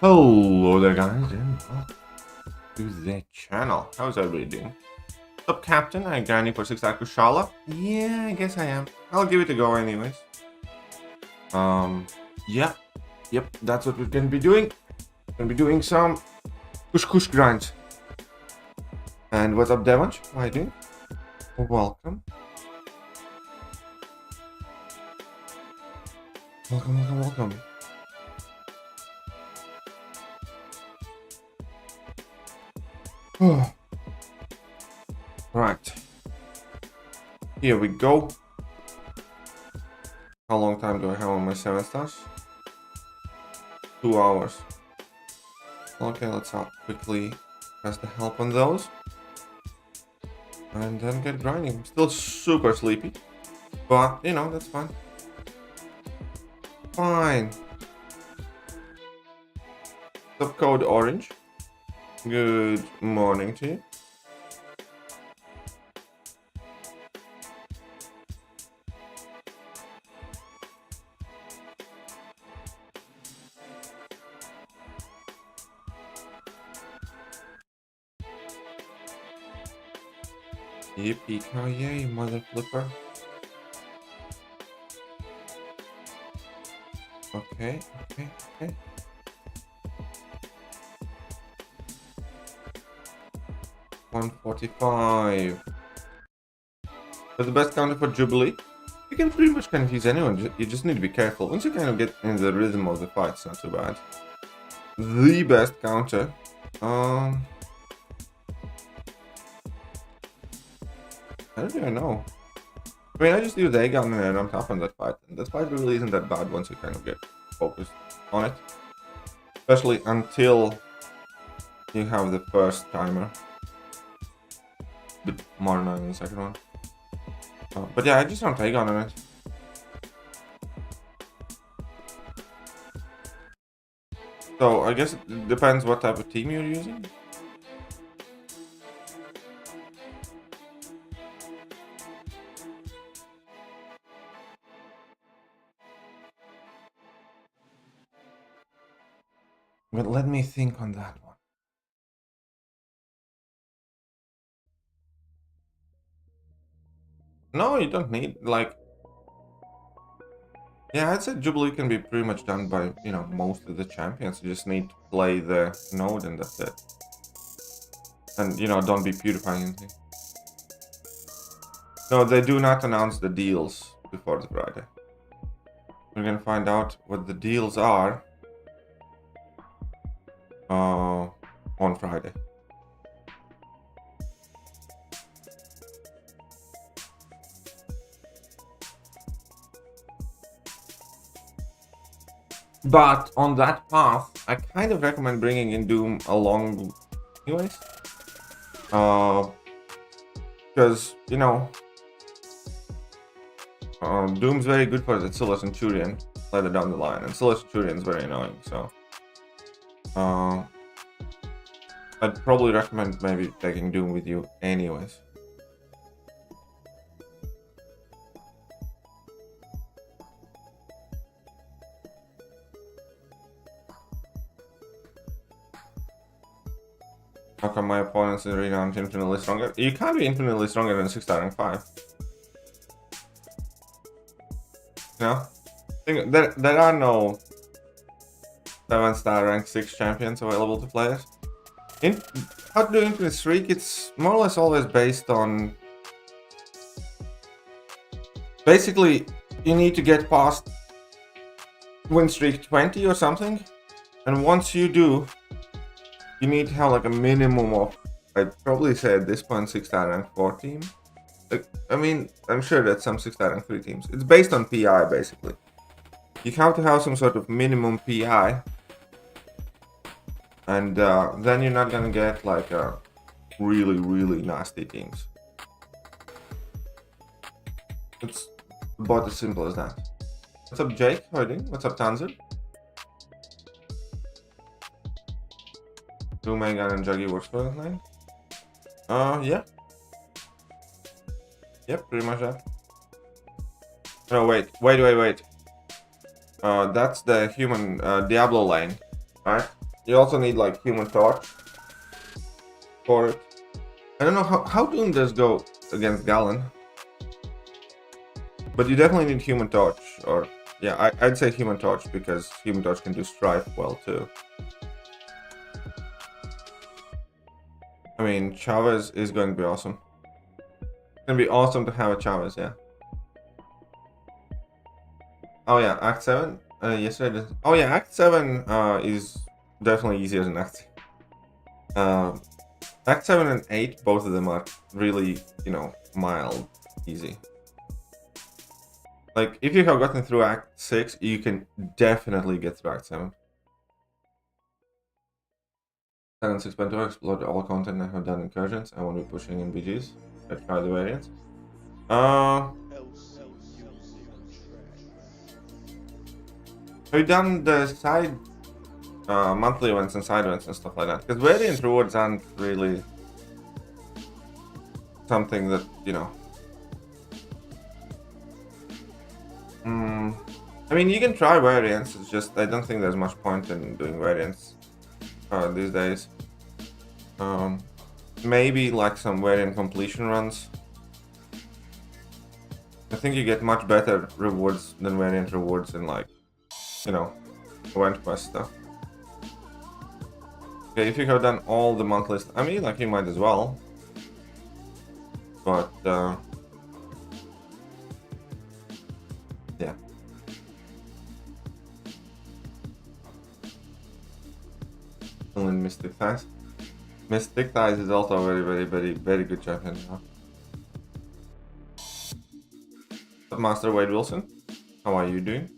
Hello there guys, and welcome to the channel. How's everybody doing? What's up, Captain? Are you grinding for 6 Kushala? Yeah, I guess I am. I'll give it a go anyways. Yep, that's what we're gonna be doing. Gonna be doing some kush grinds. And what's up, Devanch? How are you doing? Welcome. Welcome. Right. Here we go. How long time do I have on my 7 stars? 2 hours. Okay, let's quickly press the help on those. And then get grinding. I'm still super sleepy. But, you know, that's fine. Fine. Subcode Orange. Good morning to you. Yippee-ki-yay, mother flipper. Okay. 145. But the best counter for Jubilee. You can pretty much confuse anyone, you just need to be careful. Once you kind of get in the rhythm of the fight, it's not too bad. The best counter. How do I know? I mean, I just use a gun and I'm tough on that fight. And that fight really isn't that bad once you kind of get focused on it. Especially until you have the first timer. Bit more annoying in the second one. But yeah, I just don't take on it. So I guess it depends what type of team you're using. But let me think on that one. No, you don't need, like... Yeah, I'd say Jubilee can be pretty much done by, you know, most of the champions. You just need to play the node and that's it. And, you know, don't be PewDiePie anything. No, they do not announce the deals before the Friday. We're gonna find out what the deals are on Friday. But on that path, I kind of recommend bringing in Doom along anyways. Because, you know, Doom's very good for the Scylla Centurion later down the line. And Scylla Centurion is very annoying, so... I'd probably recommend maybe taking Doom with you anyways. How come my opponents in the arena aren't infinitely stronger? You can't be infinitely stronger than 6-star rank 5. No? There are no 7-star rank 6 champions available to players. How to do infinite streak, it's more or less always based on... Basically, you need to get past win streak 20 or something. And once you do, you need to have like a minimum of, I'd probably say at this point, 6-star rank 4 team. Like, I mean, I'm sure that some 6-star rank 3 teams. It's based on PI, basically. You have to have some sort of minimum PI. And then you're not gonna get like really nasty teams. It's about as simple as that. What's up, Jake? How are you doing? What's up, Tanzan? Do Megan and Juggy works for that line? Yeah. Yep, pretty much that. No, wait. That's the human Diablo lane, right? You also need like Human Torch for it. I don't know how doing this go against Galen, but you definitely need Human Torch, or yeah, I'd say Human Torch because Human Torch can do Strife well too. I mean, Chavez is going to be awesome. It's going to be awesome to have a Chavez, yeah. Oh yeah, Act 7. Yesterday. Oh yeah, Act 7 is definitely easier than Act 6. Act 7 and 8, both of them are really, you know, mild, easy. Like, if you have gotten through Act 6, you can definitely get through Act 7. 6.2 explode all content I have done incursions. I won't be pushing in BGs. I try the variants. Have you done the side monthly events and side events and stuff like that? Because variant rewards aren't really something that, you know. I mean, you can try variants. It's just I don't think there's much point in doing variants these days. Maybe like some variant completion runs. I think you get much better rewards than variant rewards in, like, you know, event quest stuff. Okay, if you have done all the monthly I mean, like, you might as well. But yeah. Only Mystic Thighs. Mystic Thighs is also a very good champion now. Master Wade Wilson, how are you doing?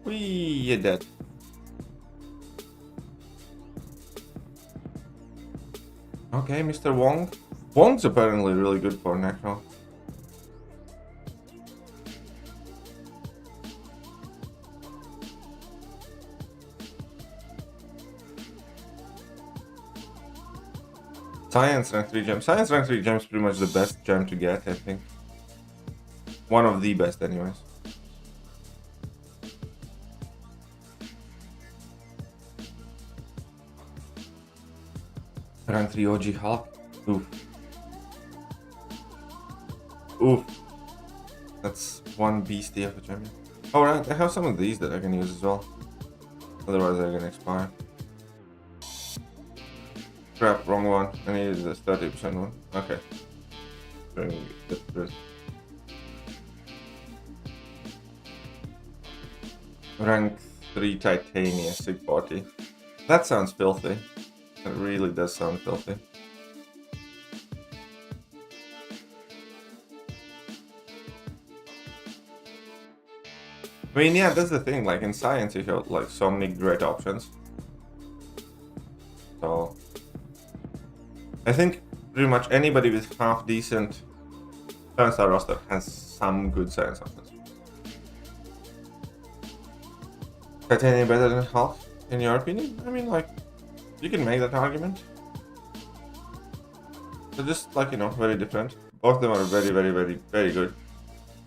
You're dead. Okay, Mr. Wong. Wong's apparently really good for Necro. Science rank 3 gem. Science rank 3 gem is pretty much the best gem to get, I think. One of the best, anyways. Rank 3 OG Hulk. Oof. Oof. That's one beastie of a champion. Oh, right. I have some of these that I can use as well. Otherwise, they're gonna expire. Crap, wrong one. I needed this 30% one. Okay. Rank 3 Titania, 640. That sounds filthy. It really does sound filthy. I mean, yeah, that's the thing. Like, in science, you have, like, so many great options. So I think pretty much anybody with half decent 7-star roster has some good science options. Titania better than Hulk, in your opinion? I mean, like, you can make that argument. They're just, like, you know, very different. Both of them are very good.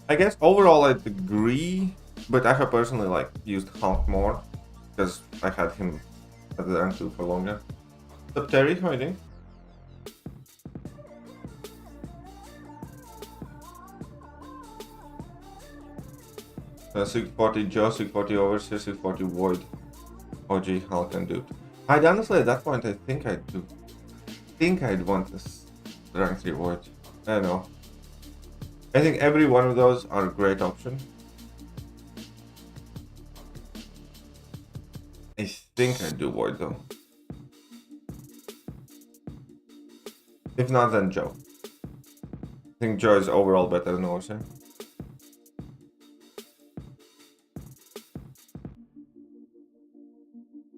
I guess overall I'd agree, but I have personally, like, used Hulk more because I had him at the rank 2 for longer. What's up, Terry? How are you doing? $640 Joe, $640 Overseer, $640 Void, OG, Hulk, and Dude. I'd honestly, at that point, I think I'd want this rank 3 Void. I don't know. I think every one of those are a great option. I think I'd do Void though. If not, then Joe. I think Joe is overall better than Overseer.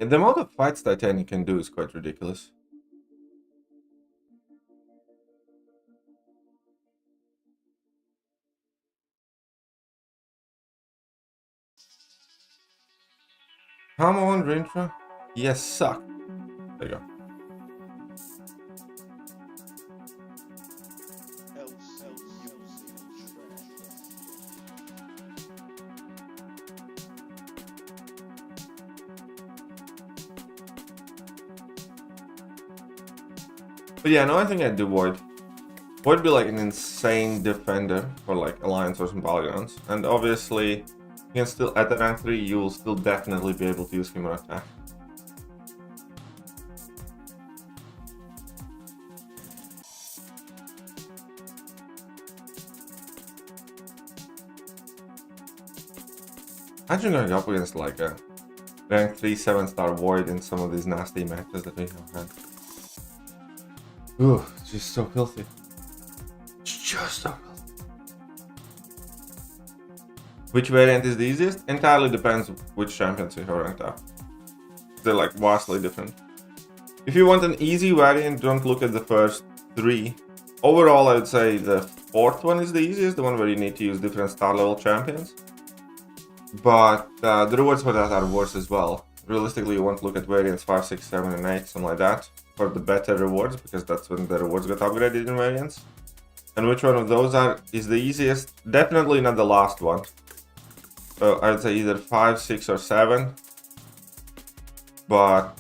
And the amount of fights Titania can do is quite ridiculous. Come on, Rintra. Yes, suck. There you go. But yeah, no, I think I'd do Void. Void would be like an insane defender for like Alliance or some Polygons. And obviously, you can still, at the rank 3, you will still definitely be able to use Human Attack. Imagine going up against like a rank 3 7-star Void in some of these nasty matches that we have had. Ooh, it's just so filthy. It's just so filthy. Which variant is the easiest? Entirely depends which champions you have ranked up. They're like vastly different. If you want an easy variant, don't look at the first 3. Overall, I would say the 4th one is the easiest, the one where you need to use different star level champions. But the rewards for that are worse as well. Realistically, you want to look at variants 5, 6, 7, and 8, something like that, for the better rewards, because that's when the rewards get upgraded in variants. And which one of those is the easiest? Definitely not the last one. So I would say either 5, 6, or 7. But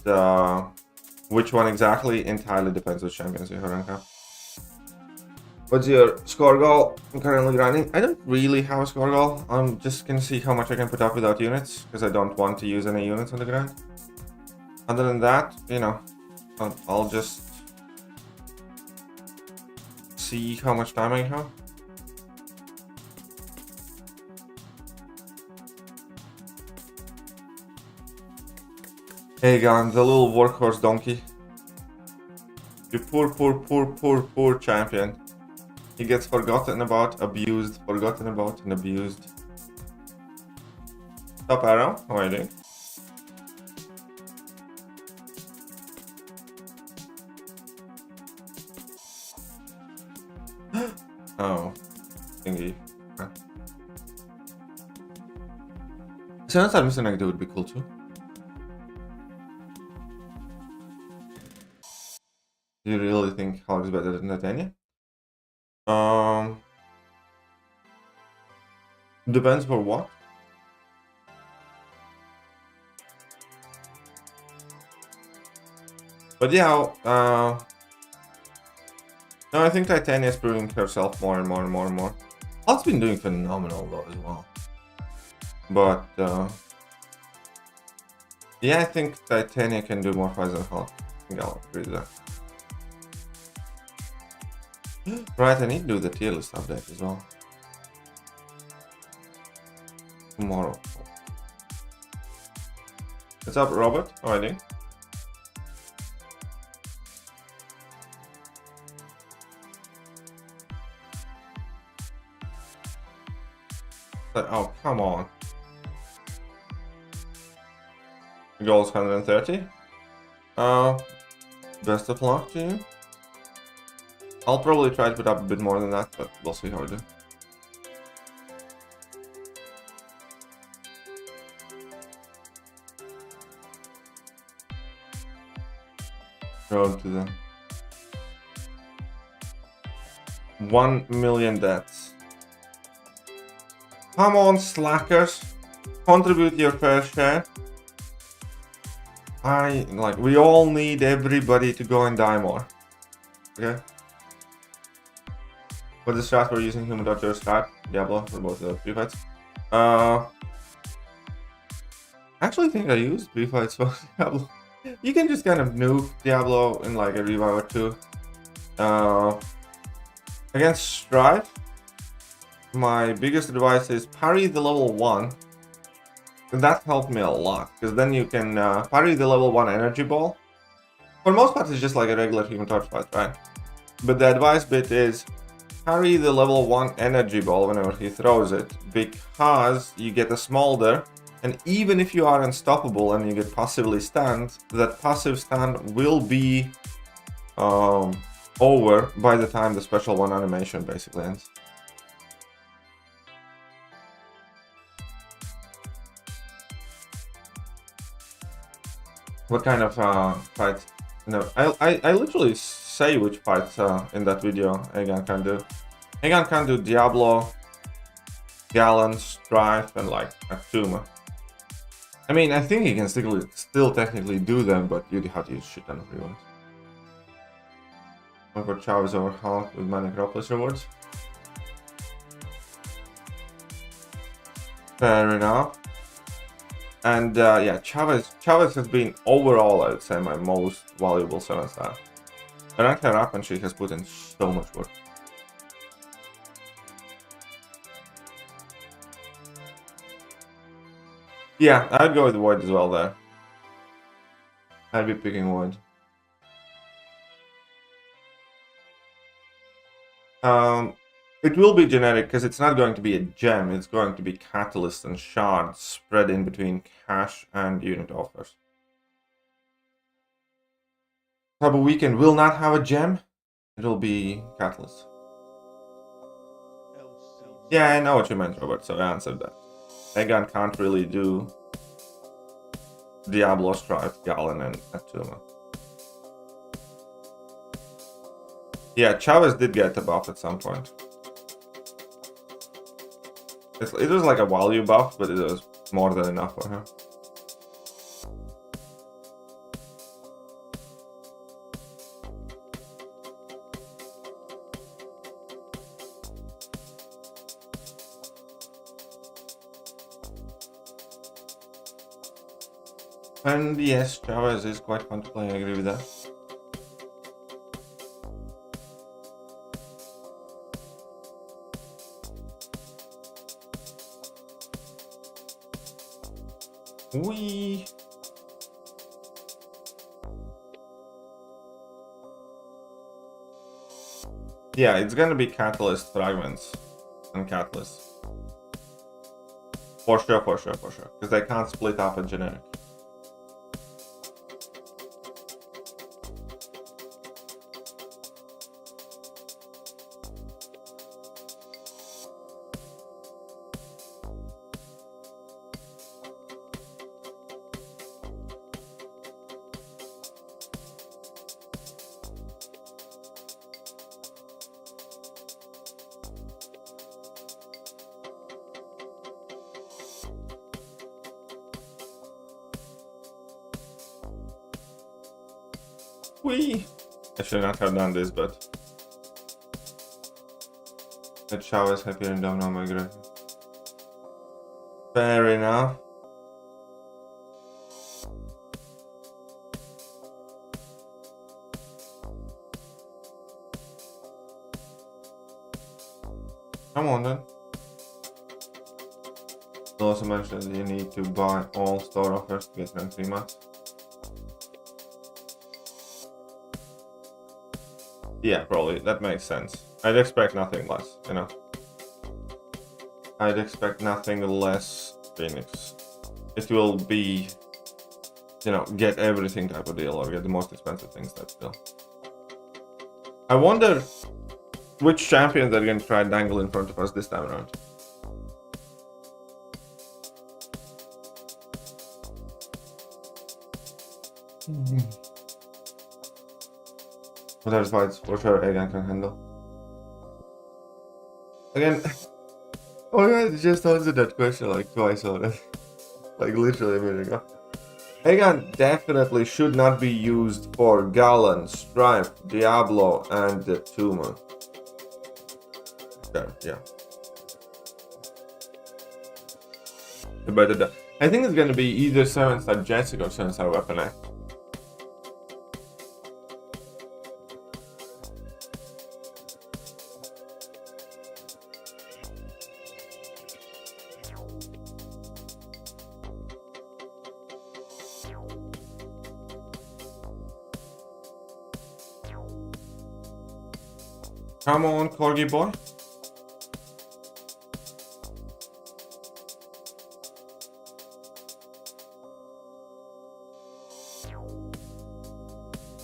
which one exactly entirely depends on champions you have ranked up. What's your score goal? I'm currently grinding. I don't really have a score goal. I'm just gonna see how much I can put up without units, because I don't want to use any units on the grind. Other than that, you know, I'll just see how much time I have. Hey, Gun, the little workhorse donkey. You poor champion. He gets forgotten about, abused, forgotten about, and abused. Top arrow, how are you doing? Oh, thingy. Seven-star Mr. Negative would be cool too. Do you really think Hulk is better than Titania? Depends for what. But yeah, no, I think Titania is proving herself more and more and more and more. Hulk's been doing phenomenal though as well. But yeah, I think Titania can do more fights than Hulk. I think I'll agree with that. Right, I need to do the tier list update as well. Tomorrow. What's up, Robert? How are you doing? Oh, come on. The goal is 130. Best of luck to you. I'll probably try to put up a bit more than that, but we'll see how I do. Road to the 1 million deaths. Come on, slackers. Contribute your fair share. We all need everybody to go and die more. Okay? For the strat, we're using Human Dodger strat, Diablo, for both the free fights. I actually think I used free fights for Diablo. You can just kind of nuke Diablo in like a revive or two. Against Strife, my biggest advice is parry the level 1. That helped me a lot, because then you can parry the level 1 energy ball. For most part, it's just like a regular Human Torch fight, right? But the advice bit is parry the level 1 energy ball whenever he throws it, because you get a smolder, and even if you are unstoppable and you get passively stunned, that passive stun will be over by the time the special 1 animation basically ends. What kind of fights? No, I literally say which fights in that video Aegon can do. Aegon can do Diablo, Gallon, Strife, and like Atuma. I mean, I think he can still technically do them, but you'd have to use shit ton of rewards. One for Chavez over Hulk with my Necropolis rewards. Fair enough. And yeah, Chavez has been overall, I would say, my most valuable 7-star. I rank her up and she has put in so much work. Yeah, I'd go with Void as well there. I'd be picking Void. It will be generic because it's not going to be a gem, it's going to be catalyst and shards spread in between cash and unit offers. Cyber Weekend will not have a gem, it'll be catalyst. Yeah, I know what you meant, Robert, so I answered that. Egan can't really do Diablo, Strife, Galen, and Atuma. Yeah, Chavez did get a buff at some point. It was like a value buff, but it was more than enough for her. And yes, Chavez is quite fun to play, I agree with that. Wee. Yeah, it's gonna be catalyst fragments and catalyst. For sure. Because they can't split up a generic. Whee! I should not have done this, but that Shaw is happier and down on my grave. Fair enough. Come on then. It also mentioned that you need to buy all store offers to get rank 3 max. Yeah, probably. That makes sense. I'd expect nothing less, you know. I'd expect nothing less Phoenix. It will be, you know, get everything type of deal or get the most expensive things type of deal. I wonder which champions are going to try dangle in front of us this time around. Whatever fights for sure Egan can handle. Again, oh yeah, just answered that question like twice already. Like literally a minute ago. Egan definitely should not be used for Galen, Strife, Diablo, and the Tumor. Okay, yeah. But I think it's gonna be either 7-star Jessica or 7-star Weapon Act. Come on, Corgi boy.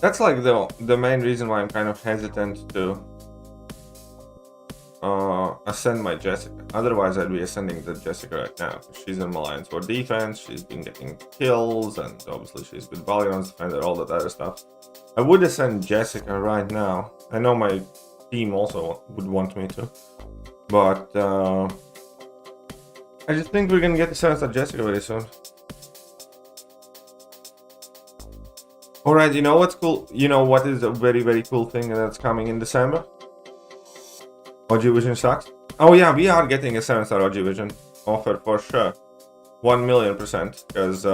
That's like the main reason why I'm kind of hesitant to ascend my Jessica. Otherwise, I'd be ascending the Jessica right now. She's in Alliance for defense, she's been getting kills, and obviously she's good Valiant defender, all that other stuff. I would ascend Jessica right now. I know my team also would want me to, but I just think we're gonna get the 7-star Jessica very soon. Alright, you know what's cool? You know what is a very, very cool thing that's coming in December? OG Vision sucks. Oh yeah, we are getting a 7-star OG Vision offer for sure. 1,000,000%. Because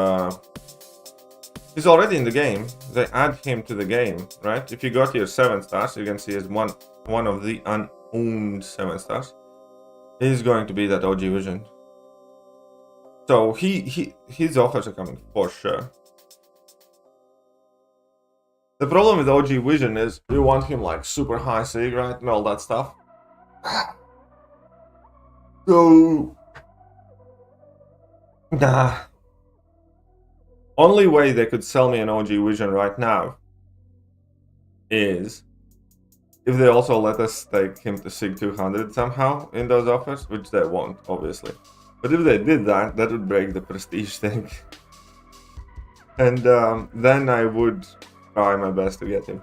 he's already in the game. They add him to the game, right? If you got your 7 stars, you can see as one of the unowned 7 stars. He's going to be that OG Vision. So his offers are coming for sure. The problem with OG Vision is you want him like super high sig, right? And all that stuff. So nah. Only way they could sell me an OG Vision right now is if they also let us take him to Sig 200 somehow in those offers, which they won't, obviously. But if they did that, that would break the prestige thing. And then I would try my best to get him.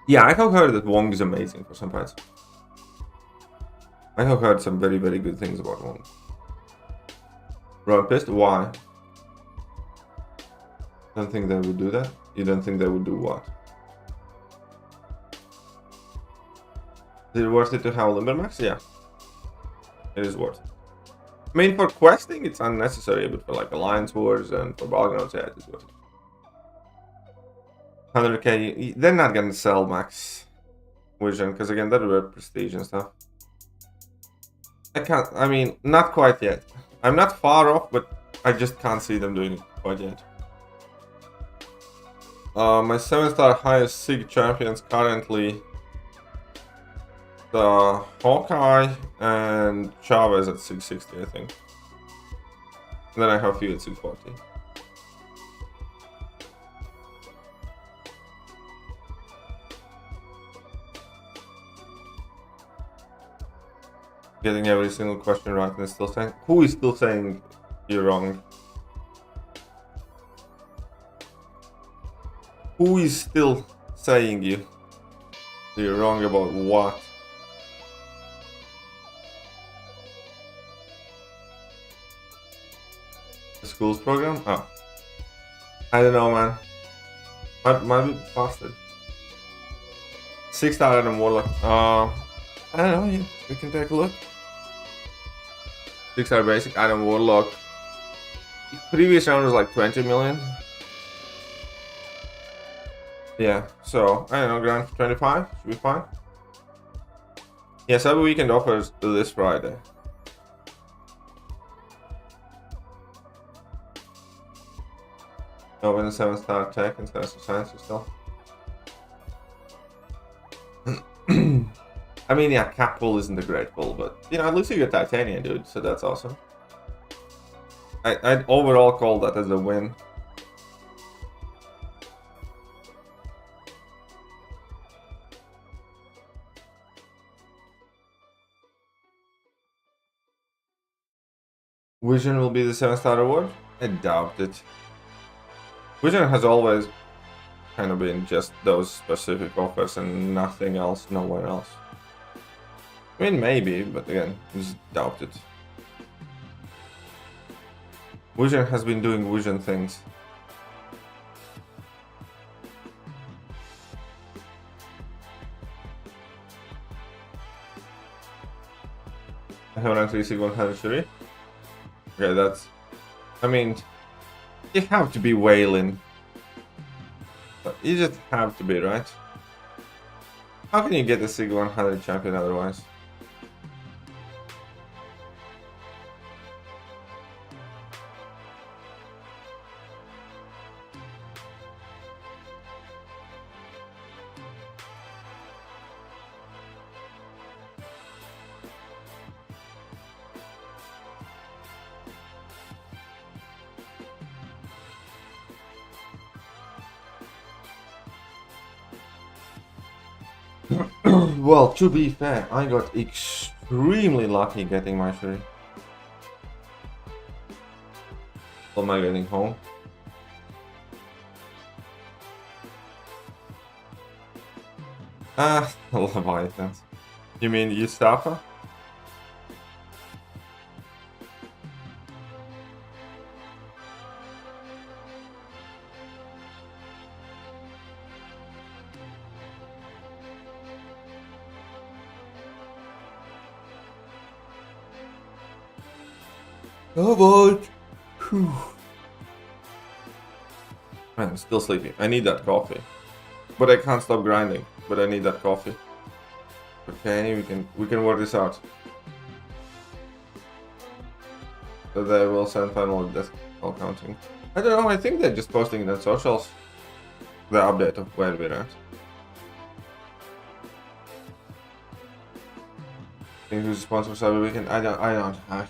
Yeah, I have heard that Wong is amazing for some parts. I have heard some very, very good things about Wong. Bro, I'm pissed? Why? Don't think they would do that? You don't think they would do what? Is it worth it to have Limbermax? Yeah. It is worth it. I mean, for questing, it's unnecessary, but for like Alliance Wars and for Balganots, yeah, it is worth it. 100k, they're not gonna sell Max Vision, because again, that would be prestige and stuff. I mean, not quite yet. I'm not far off, but I just can't see them doing it quite yet. My 7-star highest Sig champions currently the Hawkeye and Chavez at 660, I think. And then I have a few at 640. Getting every single question right and still saying, who is still saying you're wrong? Who is still saying you're wrong about what? The school's program? Oh. I don't know, man. Might be busted. 6-star Adam Warlock. I don't know, yeah, we can take a look. 6-star basic Adam Warlock. Previous round was like 20 million. Yeah, so I don't know, grand 25 should be fine. Yeah, Cyber Weekend offers this Friday. Oh, when the 7-star tech instead of science still. I mean, yeah, cap pull isn't a great pull, but you know, at least you get titanium, dude, so that's awesome. I'd overall call that as a win. Vision will be the 7-star award? I doubt it. Vision has always kind of been just those specific offers and nothing else, nowhere else. I mean, maybe, but again, just doubt it. Vision has been doing Vision things. I have rank 3 Sig 100 Shuri. Okay, that's... I mean, you have to be wailing. You just have to be, right? How can you get the Sig 100 champion otherwise? Well, to be fair, I got extremely lucky getting my Shuri. What am I getting home? Leviathans. You mean Yustafa? How about? Whew. Man, I'm still sleepy. I need that coffee. But I can't stop grinding. But I need that coffee. Okay, we can work this out. So they will send final decimal counting. I don't know, I think they're just posting it on socials. The update of where we're at. Think who's responsible for Cyber Weekend? I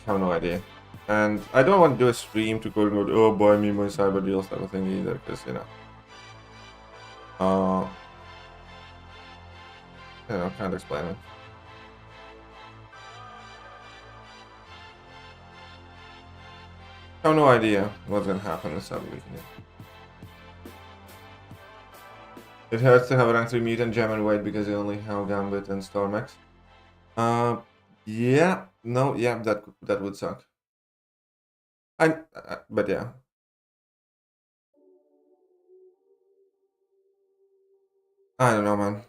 have no idea. And I don't want to do a stream to go and go, oh buy me my cyber deals type of thing either, because you know. Can't explain it. I have no idea what's gonna happen this Cyber Weekend. It hurts to have a rank 3 mutant gem and wait because you only have Gambit and Storm-X. Yeah, no, yeah, that would suck. But yeah. I don't know, man.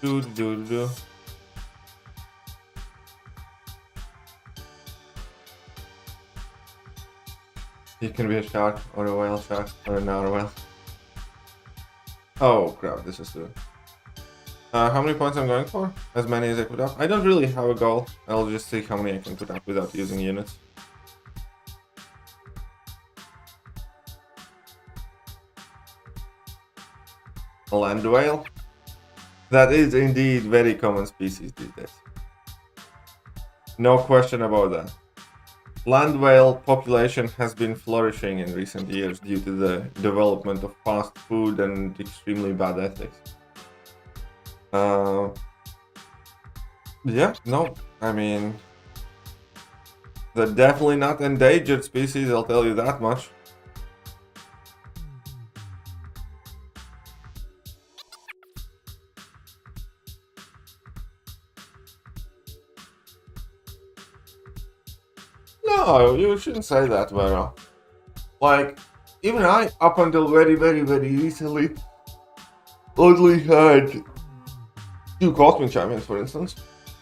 Do. It can be a shark or a whale shark or a narwhal. Oh crap, this is good. How many points I'm going for? As many as I put up. I don't really have a goal. I'll just see how many I can put up without using units. A land whale? That is indeed very common species these days. No question about that. Land whale population has been flourishing in recent years due to the development of fast food and extremely bad ethics. Yeah, no, I mean, they're definitely not endangered species, I'll tell you that much. No, you shouldn't say that, Vero. Like, even I, up until very recently, only had 2 Cosmic Champions, for instance.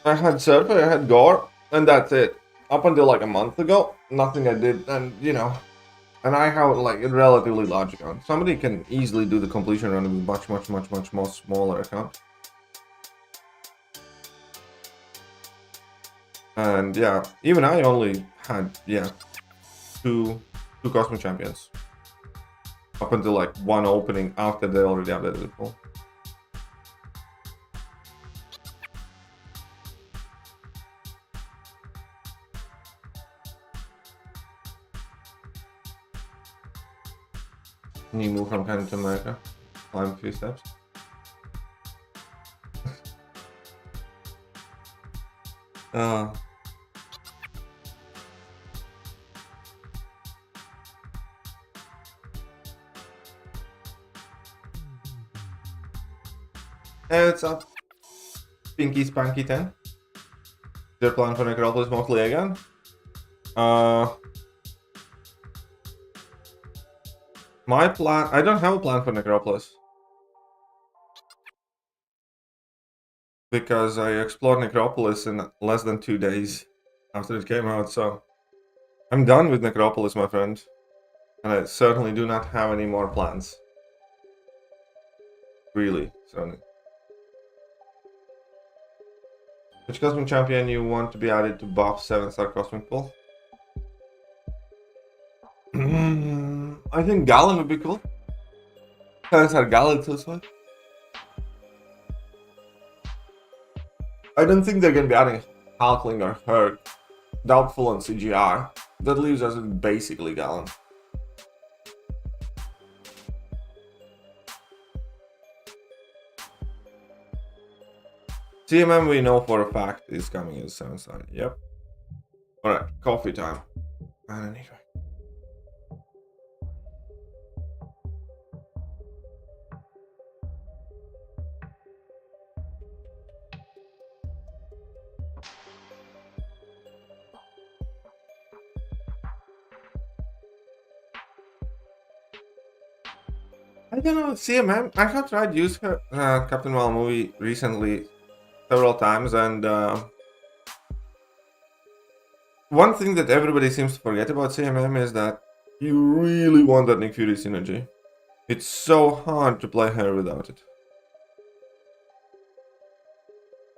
I had Surfer, I had Gore, and that's it. Up until like a month ago, nothing I did, and you know, and I have like a relatively large account. Somebody can easily do the completion run with much more smaller account. And yeah, even I only had, yeah, two Cosmic Champions. Up until like one opening after they already updated it full. Can you move from Canada to America? Climb a few steps. Hey, what's up? Pinky Spanky 10. Is your plan for Necropolis mostly again? My plan... I don't have a plan for Necropolis. Because I explored Necropolis in less than 2 days after it came out, so... I'm done with Necropolis, my friend. And I certainly do not have any more plans. Really, certainly. Which Cosmic Champion you want to be added to buff 7-star Cosmic Pool? I think Galen would be cool. 7-star Galen too, so. I don't think they're gonna be adding Hulkling or Herc. Doubtful on CGR. That leaves us with basically Galen. CMM we know for a fact is coming as 7-star. Yep. Alright, coffee time. And anyway. I don't know, CMM, I have tried use her Captain Marvel movie recently several times, and one thing that everybody seems to forget about CMM is that you really want that Nick Fury synergy. It's so hard to play her without it.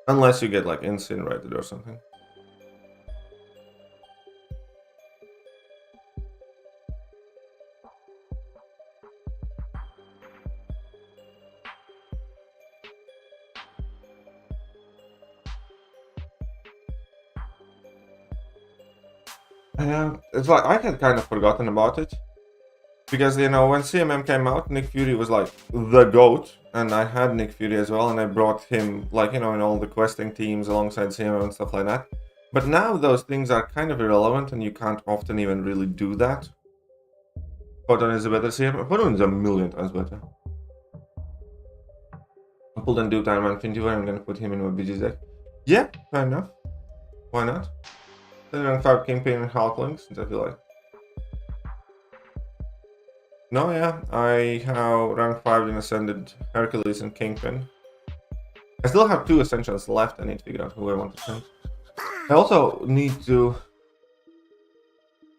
Unless you get like incinerated or something. It's like I had kind of forgotten about it. Because, you know, when CMM came out, Nick Fury was like the GOAT, and I had Nick Fury as well, and I brought him, like, you know, in all the questing teams alongside CMM and stuff like that. But now those things are kind of irrelevant, and you can't often even really do that. Photon is a better CMM. Photon is a million times better. I pulled in due time on Infinity War, I'm gonna put him in my BG's deck. Yeah, fair enough. Why not? Then rank 5 Kingpin and Hulklings, since I feel like. No, yeah, I have rank 5 in Ascended Hercules and Kingpin. I still have 2 Ascensions left. I need to figure out who I want to send. I also need to...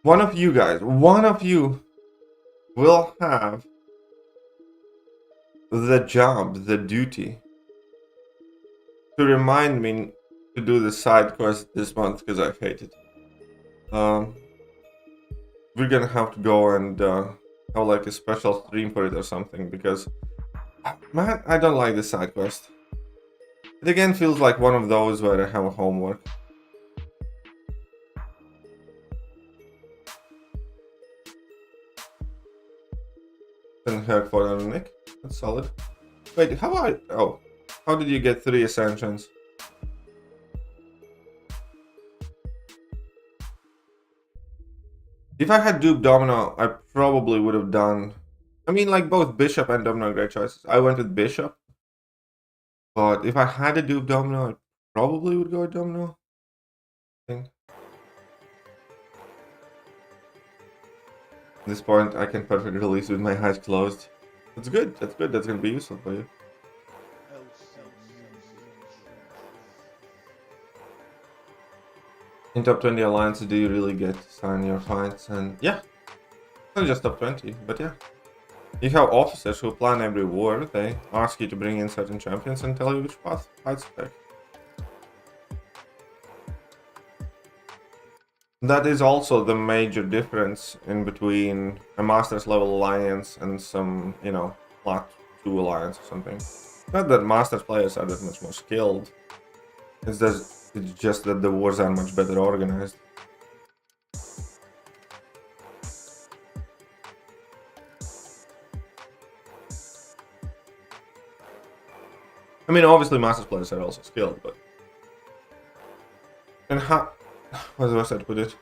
One of you will have the job, the duty, to remind me to do the side quest this month, because I hate it. We're gonna have to go and have like a special stream for it or something, because man, I don't like the side quest. It again feels like one of those where I have a homework. Then Herc for Nick. That's solid. Wait, how did you get 3 Ascensions? If I had duped Domino, I probably would have done... I mean, like, both Bishop and Domino are great choices. I went with Bishop. But if I had a dupe Domino, I probably would go with Domino. I think. At this point, I can perfectly release with my eyes closed. That's good, that's good, that's gonna be useful for you. In top 20 alliances, do you really get to sign your fights? And yeah, not just top 20, but yeah. You have officers who plan every war. They ask you to bring in certain champions and tell you which path fights to take. That is also the major difference in between a Masters level alliance and some, you know, Plat 2 alliance or something. Not that Masters players are that much more skilled. It's just that the wars are much better organized. I mean, obviously Masters players are also skilled, but... And how... What's the best way to put it?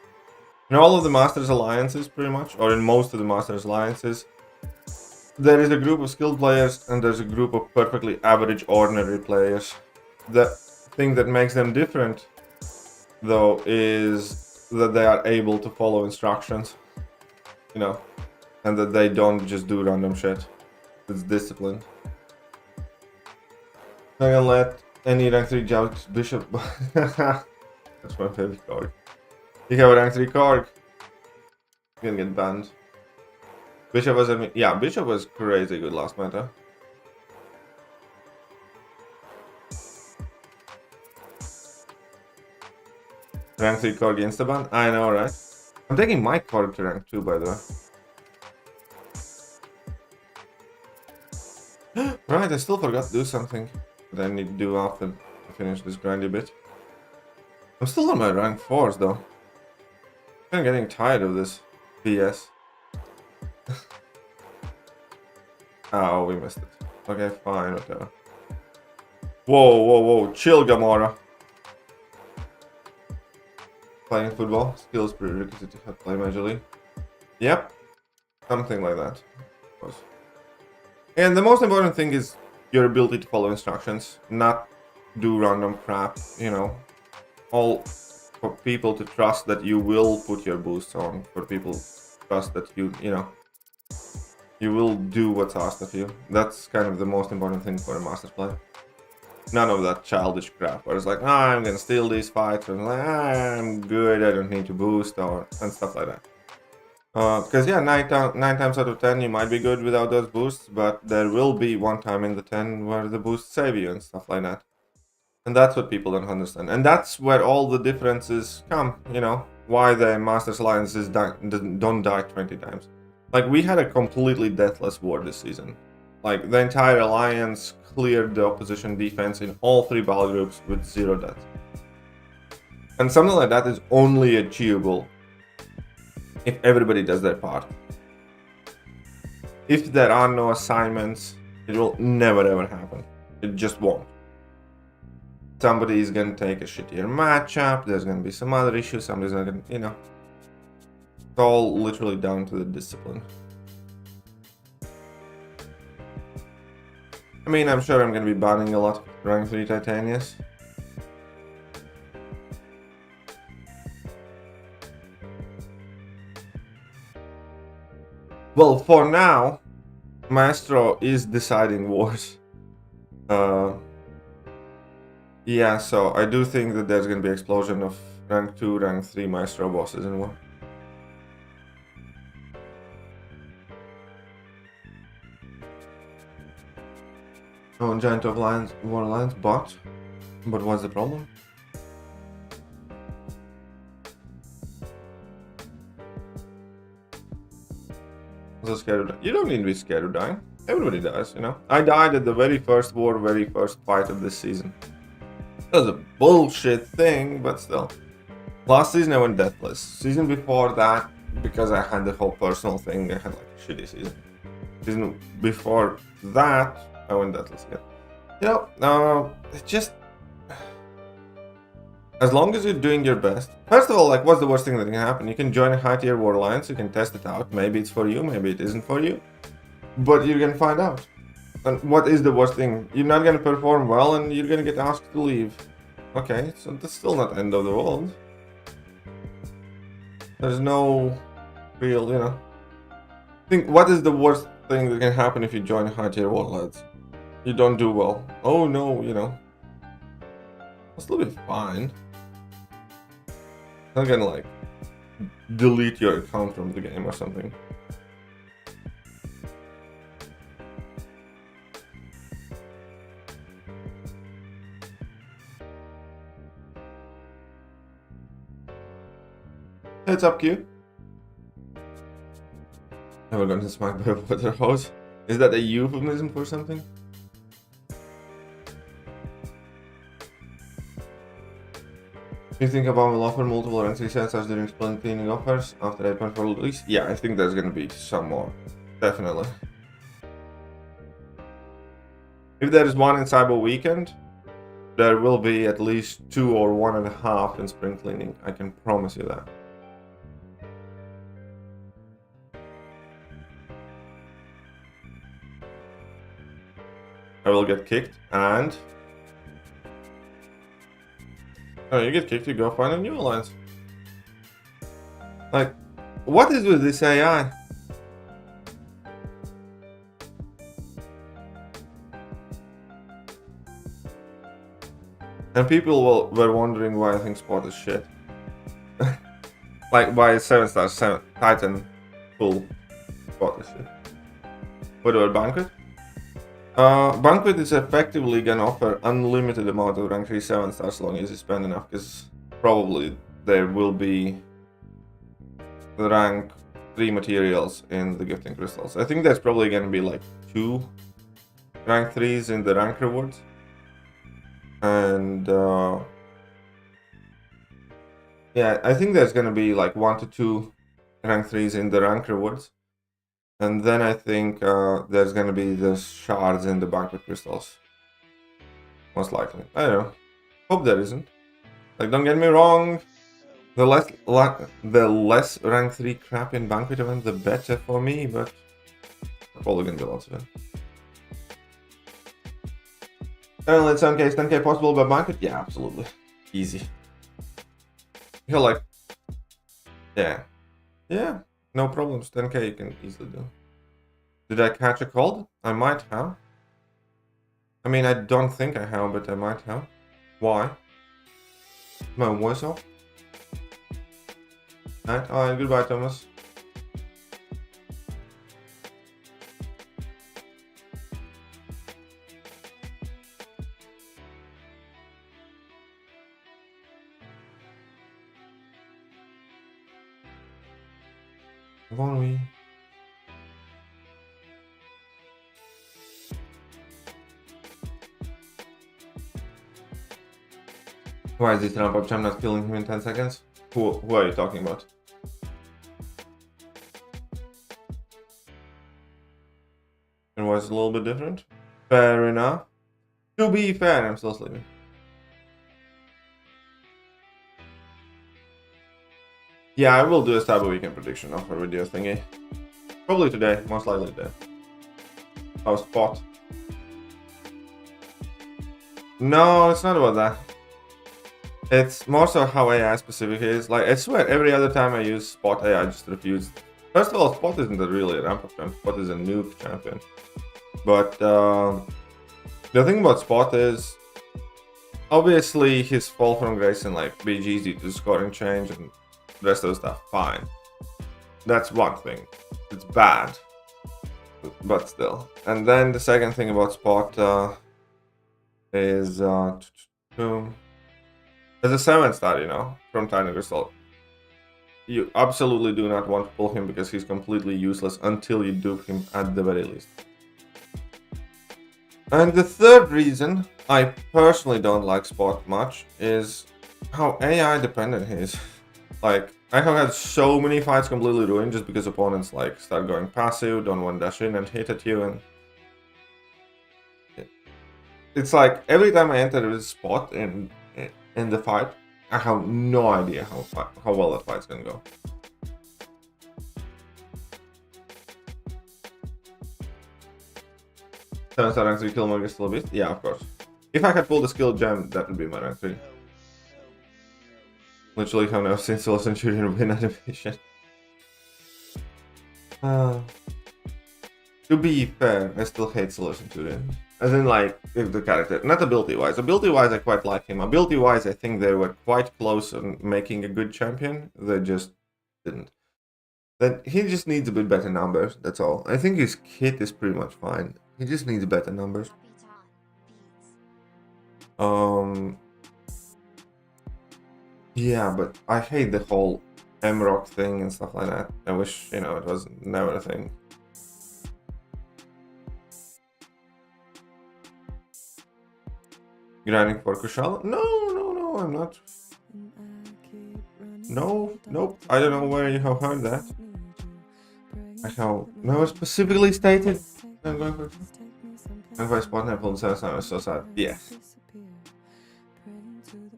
In all of the Masters alliances, pretty much, or in most of the Masters alliances, there is a group of skilled players and there's a group of perfectly average, ordinary players. The thing that makes them different, though, is that they are able to follow instructions, you know, and that they don't just do random shit. It's disciplined. I'm gonna let any rank 3 Jouts Bishop. That's my favorite card. You have a rank 3 card. You're gonna get banned. Bishop was Bishop was crazy good last meta. Rank 3 Korg instaban? I know, right? I'm taking my Korg to rank 2, by the way. Right, I still forgot to do something that I need to do after I finish this grindy bit. I'm still on my rank 4s, though. I'm getting tired of this BS. Oh, we missed it. Okay, fine, whatever. Whoa, chill, Gamora. Playing football, skills prerequisite to play Major League. Yep, something like that. And the most important thing is your ability to follow instructions, not do random crap, you know. All for people to trust that you will put your boosts on, for people to trust that you know. You will do what's asked of you. That's kind of the most important thing for a master play. None of that childish crap where it's like, I'm gonna steal these fights, or like, I'm good, I don't need to boost, and stuff like that. Because yeah, 9 times out of 10 you might be good without those boosts, but there will be one time in the 10 where the boosts save you and stuff like that. And that's what people don't understand. And that's where all the differences come, you know, why the Masters Alliances don't die 20 times. Like, we had a completely deathless war this season. Like, the entire alliance cleared the opposition defense in all 3 battle groups with 0 deaths. And something like that is only achievable if everybody does their part. If there are no assignments, it will never ever happen. It just won't. Somebody is gonna take a shittier matchup, there's gonna be some other issues, somebody's not gonna, you know. It's all literally down to the discipline. I mean, I'm sure I'm gonna be banning a lot of rank 3 Titanias. Well, for now, Maestro is deciding wars. Yeah, so I do think that there's gonna be explosion of rank 2, rank 3 Maestro bosses in war. Oh, Giant of Lions, War Lions, but what's the problem? So scared of, you don't need to be scared of dying. Everybody dies, you know. I died at the very first war, very first fight of this season. It was a bullshit thing, but still. Last season I went deathless. Season before that, because I had the whole personal thing, I had like a shitty season. Season before that, I went deathless again. You know, it's just... As long as you're doing your best. First of all, like, what's the worst thing that can happen? You can join a high tier war alliance, you can test it out. Maybe it's for you, maybe it isn't for you. But you're gonna find out. And what is the worst thing? You're not gonna perform well and you're gonna get asked to leave. Okay, so that's still not the end of the world. There's no real, you know. Think, what is the worst thing that can happen if you join a high tier war alliance? You don't do well. Oh no, you know. I'll still be fine. I'm gonna like delete your account from the game or something. Heads up, Q. Never gotten smacked by a water hose. Is that a euphemism for something? Do you think Obama will offer multiple rank 3 sensors during sprint cleaning offers after 8.4 release? Yeah, I think there's gonna be some more. Definitely. If there is one in Cyber Weekend, there will be at least 2 or 1.5 in spring cleaning. I can promise you that. I will get kicked and... Oh, you get kicked, you go find a new alliance. Like, what is with this AI? And people were wondering why I think Sport is shit. Like, why 7-star 7 Titan full Sport is shit. What about Banquet? Banquet is effectively gonna offer unlimited amount of rank 3 7-star as long as you spend enough, because probably there will be the rank 3 materials in the gifting crystals. I think there's probably gonna be like 2 rank 3s in the rank rewards. And yeah, I think there's gonna be like 1 to 2 rank 3s in the rank rewards. And then I think there's gonna be the shards in the banquet crystals. Most likely. I don't know. Hope there isn't. Like, don't get me wrong. The less rank 3 crap in banquet event, the better for me, but probably gonna be lots of it. And let's 10k, 10k possible by banquet? Yeah, absolutely. Easy. You're like, yeah. Yeah. No problems, 10k you can easily do. Did I catch a cold? I might have. I mean, I don't think I have, but I might have. Why? My voice off? Alright, goodbye, Thomas. Won't we? Why is this ramp up? I'm not killing him in 10 seconds? Who are you talking about? It was a little bit different. Fair enough. To be fair, I'm still sleeping. Yeah, I will do a Cyber Weekend prediction of a video thingy. Probably today, most likely today. Oh, Spot. No, it's not about that. It's more so how AI specific it is. Like, I swear, every other time I use Spot, AI just refused. First of all, Spot isn't really a ramp-up champion. Spot is a nuke champion. But the thing about Spot is, obviously, his fall from grace and like BGs due to scoring change and the rest of the stuff, fine. That's one thing. It's bad, but still. And then the second thing about Spot is as a 7-star, you know, from Tiny Crystal, you absolutely do not want to pull him because he's completely useless until you dupe him at the very least. And the third reason I personally don't like Spot much is how AI dependent he is. Like, I have had so many fights completely ruined just because opponents like start going passive, don't want to dash in and hit at you, and it's like every time I enter this Spot in the fight, I have no idea how well that fight's gonna go. Seven-star rank 3 Killmonger is still a beast? Yeah, of course. If I had pulled the skill gem, that would be my rank 3. Literally have never seen Solar Centurion win animation. To be fair, I still hate Solar Centurion. As in, like, if the character, not ability-wise. Ability-wise, I quite like him. Ability-wise, I think they were quite close on making a good champion. They just didn't. Then he just needs a bit better numbers, that's all. I think his kit is pretty much fine. He just needs better numbers. Yeah, but I hate the whole MROC thing and stuff like that. I wish, you know, it was never a thing. Grinding for Kushal? No, I'm not. No, nope. I don't know where you have heard that. I have never specifically stated I'm going for. And if I spot Nepal and 7-star, I was so sad. Yes.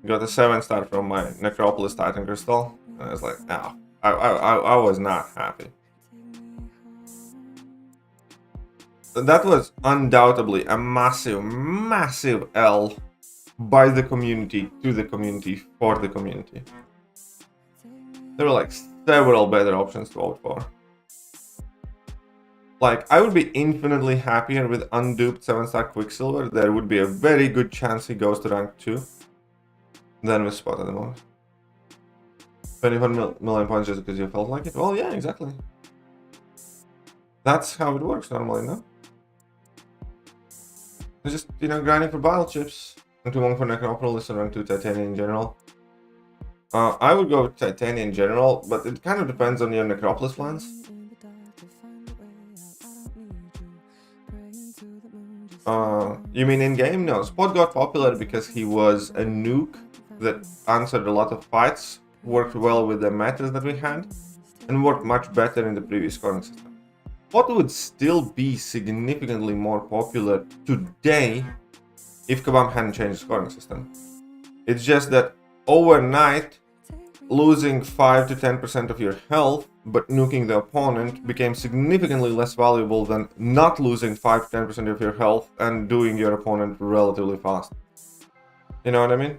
Got a 7-star from my Necropolis Titan Crystal, and I was like, no, I was not happy. That was undoubtedly a massive L by the community, to the community, for the community. There were like several better options to opt for. Like, I would be infinitely happier with unduped 7-star Quicksilver. There would be a very good chance he goes to rank 2 than with Spot at the moment. 21 million points just because you felt like it? Well, yeah, exactly. That's how it works normally, no? It's just, you know, grinding for bile chips. Rank 1 for Necropolis and rank 2 Titanium in general. I would go with Titanium in general, but it kind of depends on your Necropolis plans. You mean in-game? No, Spot got popular because he was a nuke that answered a lot of fights, worked well with the metas that we had, and worked much better in the previous scoring system. Spot would still be significantly more popular today if Kabam hadn't changed the scoring system. It's just that overnight, losing 5 to 10% of your health but nuking the opponent became significantly less valuable than not losing 5 to 10% of your health and doing your opponent relatively fast. You know what I mean?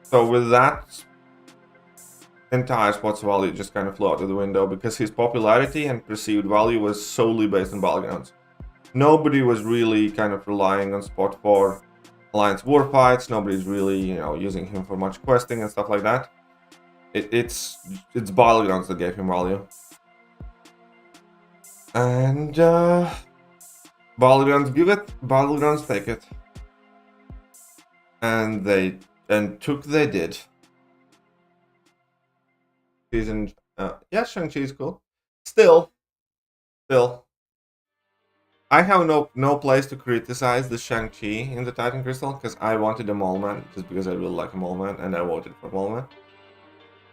So with that, entire Spot's value just kind of flew out of the window because his popularity and perceived value was solely based on battlegrounds. nobody was really kind of relying on Spot for Alliance war fights. Nobody's really, you know, using him for much questing and stuff like that. It's Battlegrounds that gave him value. And Battlegrounds give it, Battlegrounds take it. And they did. Season, yeah, Shang-Chi is cool. Still, I have no place to criticize the Shang-Chi in the Titan Crystal, because I wanted a Mole Man, just because I really like a Mole Man, and I voted for Mole Man.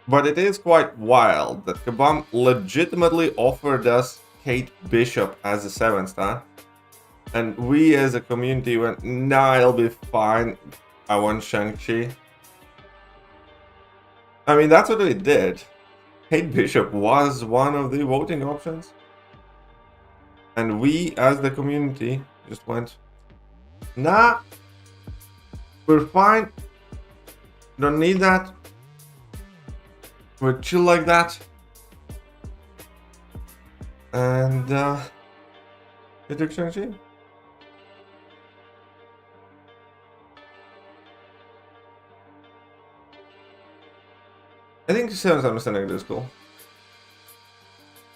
But it is quite wild that Kabam legitimately offered us Kate Bishop as a 7-star, and we as a community went, nah, I'll be fine, I want Shang-Chi. I mean, that's what we did. Kate Bishop was one of the voting options. And we, as the community, just went, nah, we're fine, don't need that, we're chill like that. And, they took Shang-Chi. I think 7-star Mr. Negative is cool.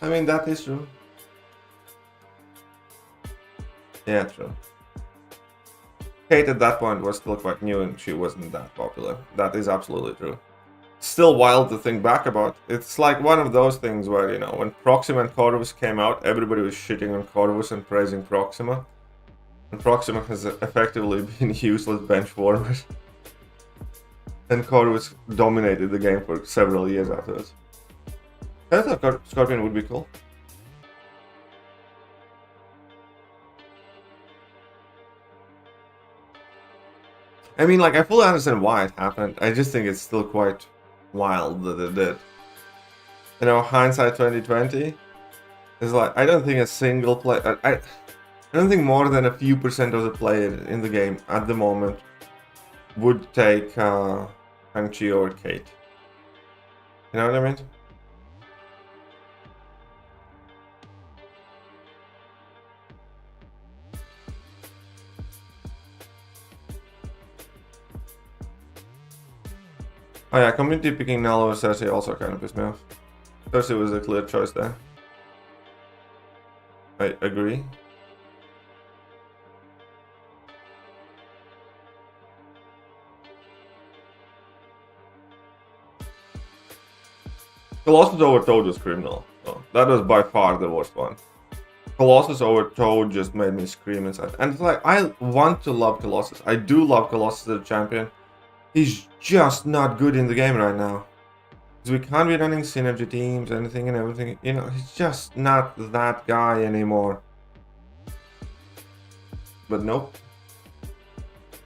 I mean, that is true. Yeah, true. Kate at that point was still quite new and she wasn't that popular. That is absolutely true. Still wild to think back about. It's like one of those things where, you know, when Proxima and Corvus came out, everybody was shitting on Corvus and praising Proxima. And Proxima has effectively been useless bench warmer. And Corvus dominated the game for several years afterwards. I thought Scorpion would be cool. I mean, like, I fully understand why it happened. I just think it's still quite wild that it did. You know, hindsight 2020 is like, I don't think a single player, I don't think more than a few percent of the players in the game at the moment would take Shang-Chi or Kate. You know what I mean? Oh yeah, community picking Null over Cersei also kind of pissed me off. Cersei was a clear choice there. I agree. Colossus over Toad was criminal. Oh, that was by far the worst one. Colossus over Toad just made me scream inside. And it's like, I want to love Colossus. I do love Colossus as a champion. He's just not good in the game right now. Because we can't be running synergy teams, anything and everything. You know, he's just not that guy anymore. But nope.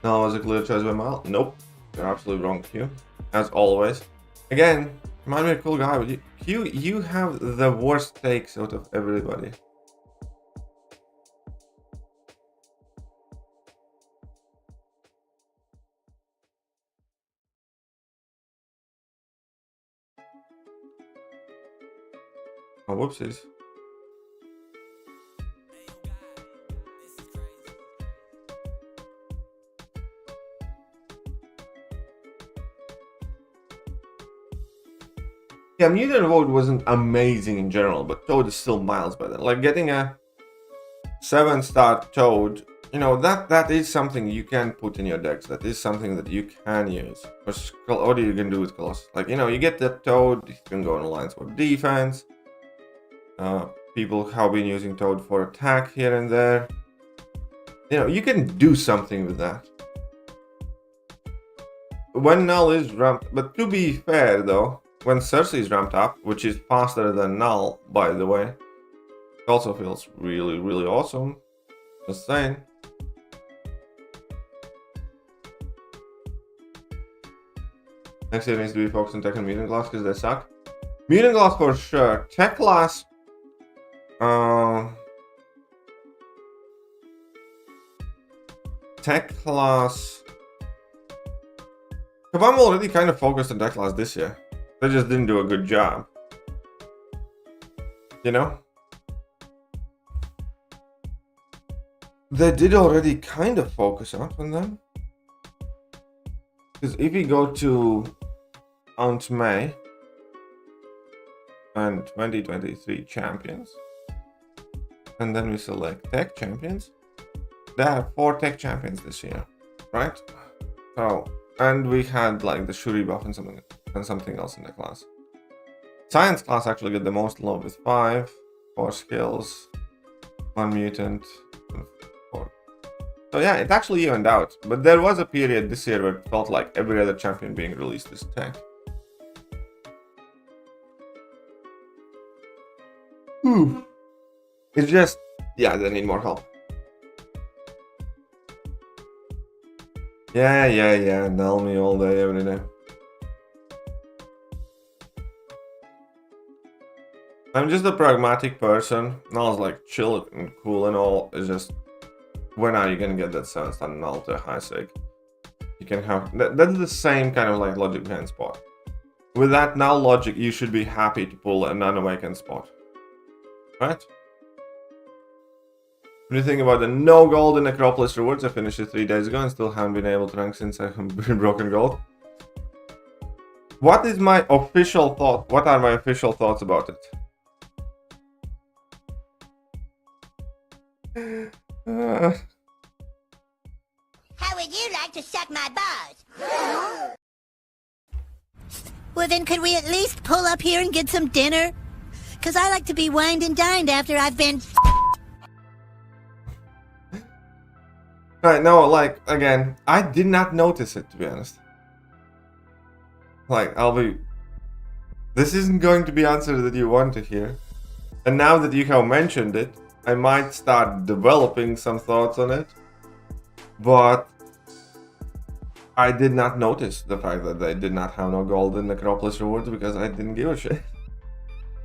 No, it was a clear choice by Mal. Nope. You're absolutely wrong, Q. As always. Again, might be a cool guy, but you have the worst takes out of everybody. Oh, whoopsies. Yeah, Mutant Vote wasn't amazing in general, but Toad is still miles better. Like, getting a 7-star Toad, you know, that is something you can put in your decks. That is something that you can use. What are you can do with Colossus? Like, you know, you get the Toad, you can go in Alliance for defense. People have been using Toad for attack here and there. You know, you can do something with that. When Null is ramped, but to be fair though, when Cersei is ramped up, which is faster than Null, by the way, it also feels really, really awesome. Just saying. Next year needs to be focused on Tech and Mutant Class because they suck. Mutant Class for sure. Tech Class. Tech Class. Kabam already kind of focused on Tech Class this year. They just didn't do a good job. You know? they did already kind of focus up on them. Because if we go to Aunt May and 2023 champions, and then we select tech champions, there are 4 tech champions this year, right? So, and we had like the Shuri buff and something else in the class. Science class actually got the most love with 5, 4 skills, 1 mutant, and 4. So yeah, it actually evened out. But there was a period this year where it felt like every other champion being released is tech. It's just, yeah, they need more help. Yeah, null me all day, every day. I'm just a pragmatic person. Null's like chill and cool and all. It's just, when are you gonna get that 7-star null to a high sig? You can have, that's the same kind of like logic behind spot. With that null logic, you should be happy to pull an unawakened spot. Right? What do you think about the no gold in Necropolis rewards? I finished it 3 days ago and still haven't been able to rank since I've been broken gold. What is my official thought? What are my official thoughts about it? How would you like to suck my balls? Well then, could we at least pull up here and get some dinner? Cause I like to be wined and dined after I've been. Right, no, like, again, I did not notice it, to be honest. Like, this isn't going to be answer that you want to hear. And now that you have mentioned it, I might start developing some thoughts on it. But I did not notice the fact that they did not have no gold in Necropolis rewards because I didn't give a shit.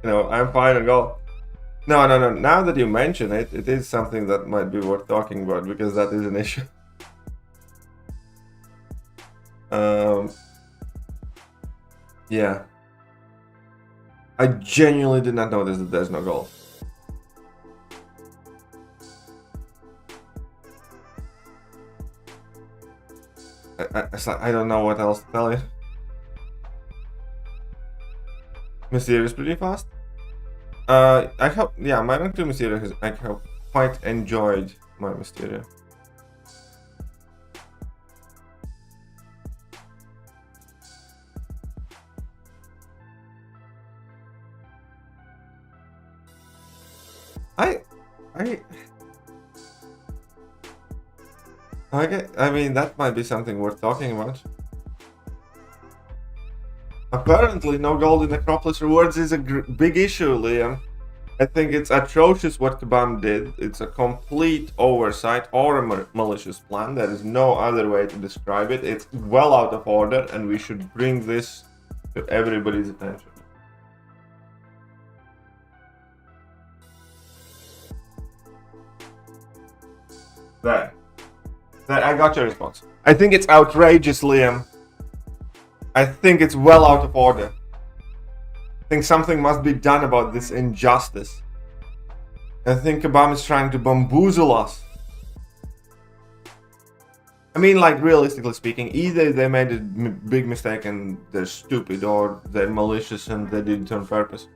You know, I'm fine on gold. No. Now that you mention it, it is something that might be worth talking about because that is an issue. Yeah. I genuinely did not notice that there's no gold. I don't know what else to tell you. Mysterious pretty fast. I have, yeah, my rank 2 Mysterio I have quite enjoyed my Mysterio. I mean, that might be something worth talking about. Apparently, no gold in Necropolis rewards is a big issue, Liam. I think it's atrocious what Kabam did. It's a complete oversight or a malicious plan. There is no other way to describe it. It's well out of order, and we should bring this to everybody's attention. There, I got your response. I think it's outrageous, Liam. I think it's well out of order. I think something must be done about this injustice. I think Kabam is trying to bamboozle us. I mean, like, realistically speaking, either they made a big mistake and they're stupid, or they're malicious and they did it on purpose.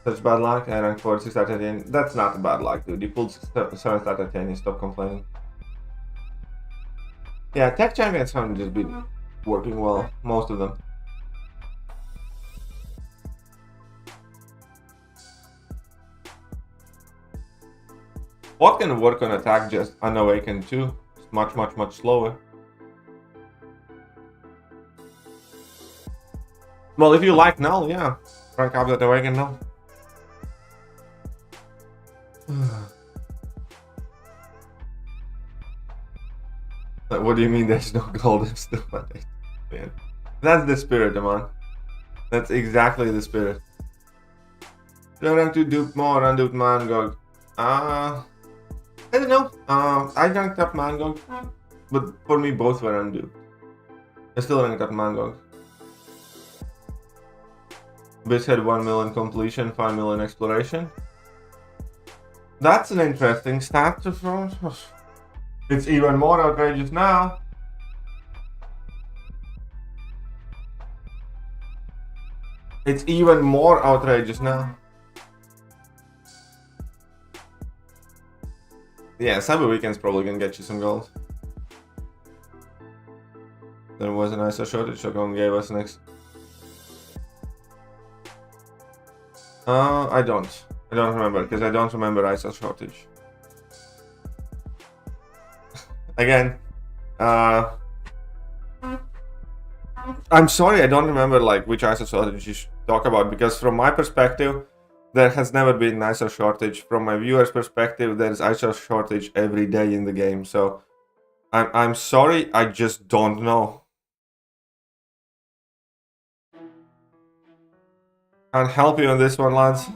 That's bad luck. I ranked 46 out of 10. That's not a bad luck, dude. You pulled 7th out of 10. You stop complaining. Yeah, tech champions haven't just been working well. Most of them. What can work on attack just unawakened too? It's much slower. Well, if you like null, yeah. Rank up that awakened null. What do you mean there's no gold? Still, man. That's the spirit, man. That's exactly the spirit. Do I rank to dupe more and dupe Mangog? I don't know. I ranked up Mangog, but for me both were unduped. I still ranked up Mangog. Abyss had 1 million completion, 5 million exploration. That's an interesting stat to throw. It's even more outrageous now. It's even more outrageous now. Yeah, Cyber Weekend's probably gonna get you some gold. There was an ISO shortage, Shogun gave us next. I don't remember, because I don't remember ISO shortage. Again, I'm sorry, I don't remember like which ISO shortage you should talk about, because from my perspective, there has never been an ISO shortage. From my viewers' perspective, there's ISO shortage every day in the game. So I'm sorry, I just don't know. Can't help you on this one, lads.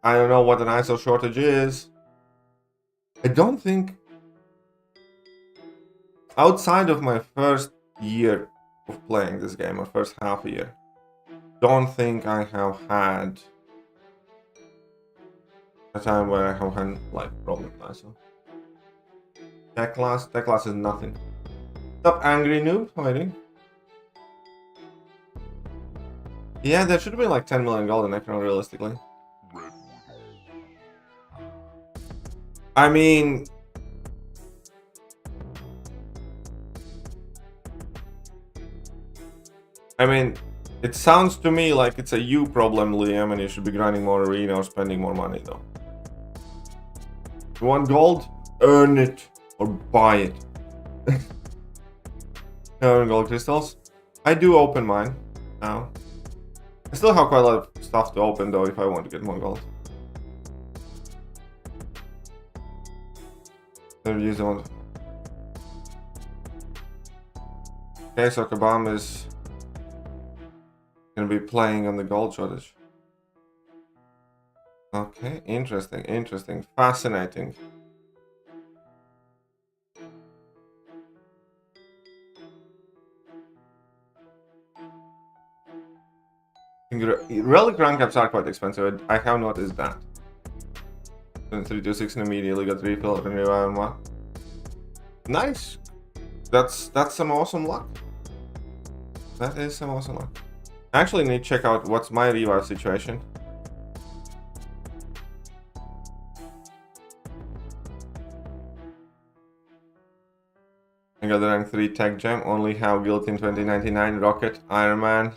I don't know what an ISO shortage is. I don't think, outside of my first year of playing this game, or first half a year, don't think I have had a time where I have had like problem with ISO. Tech class is nothing. Stop angry noob, how are you doing? Yeah, there should be like 10 million gold in Necro realistically. I mean, it sounds to me like it's a you problem, Liam, and you should be grinding more arena or spending more money though. You want gold? Earn it or buy it. Earn gold crystals. I do open mine now. I still have quite a lot of stuff to open though if I want to get more gold. Use the one. Okay, so Kabam is gonna be playing on the gold shortage. Okay, interesting, fascinating. Relic rank ups are quite expensive. I have noticed that. 326 and immediately got refill and revive one. Nice. That's some awesome luck. That is some awesome luck. I actually need to check out what's my revive situation. I got the rank 3 tech gem. Only have Guilt in 2099, Rocket, Iron Man,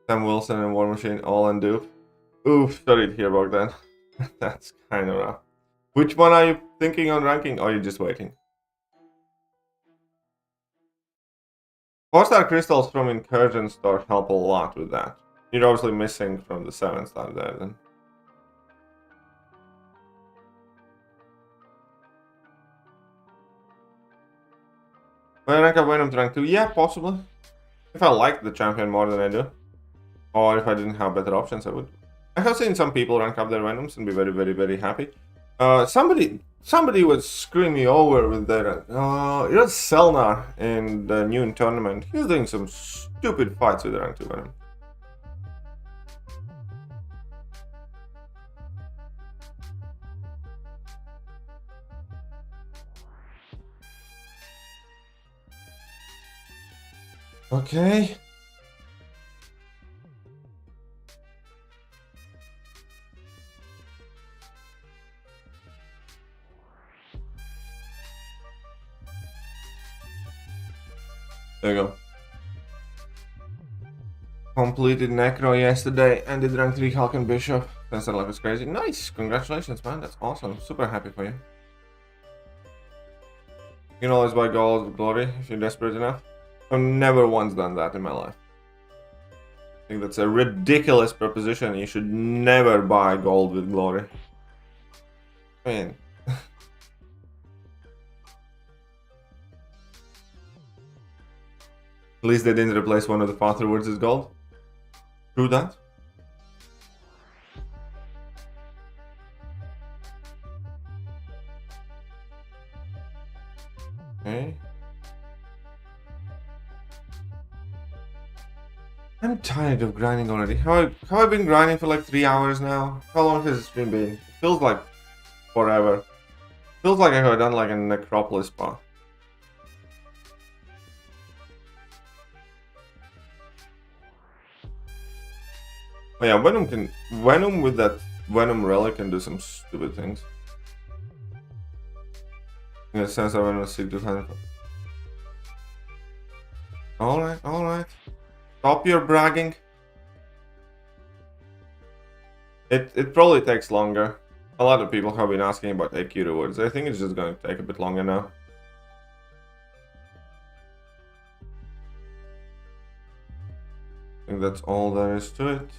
Sam Wilson and War Machine all in dupe. Oof, sorry to hear about that. That's kind of rough. Which one are you thinking on ranking, or are you just waiting? 4-star crystals from Incursion Store help a lot with that. You're obviously missing from the 7-star there then. Will I rank up Venom to rank 2? Yeah, possibly. If I liked the champion more than I do. Or if I didn't have better options, I would. I have seen some people rank up their Venoms and be very, very, very happy. Somebody was screwing me over with their... it was Selnar in the new tournament. He was doing some stupid fights with the rank 2 Venom. Okay. There you go. Completed Necro yesterday and did rank 3 Hulk and Bishop. That's life is crazy. Nice! Congratulations, man. That's awesome. Super happy for you. You can always buy gold with glory if you're desperate enough. I've never once done that in my life. I think that's a ridiculous proposition. You should never buy gold with glory. I mean... At least they didn't replace one of the father words as gold. True that. Okay. I'm tired of grinding already. Have I been grinding for like 3 hours now? How long has the stream been? It feels like forever. Feels like I have done like a Necropolis path. Oh yeah, Venom with that Venom relic can do some stupid things. In a sense, I want to seek to find. Alright. Stop your bragging. It probably takes longer. A lot of people have been asking about Thekiryu words. I think it's just going to take a bit longer now. I think that's all there is to it.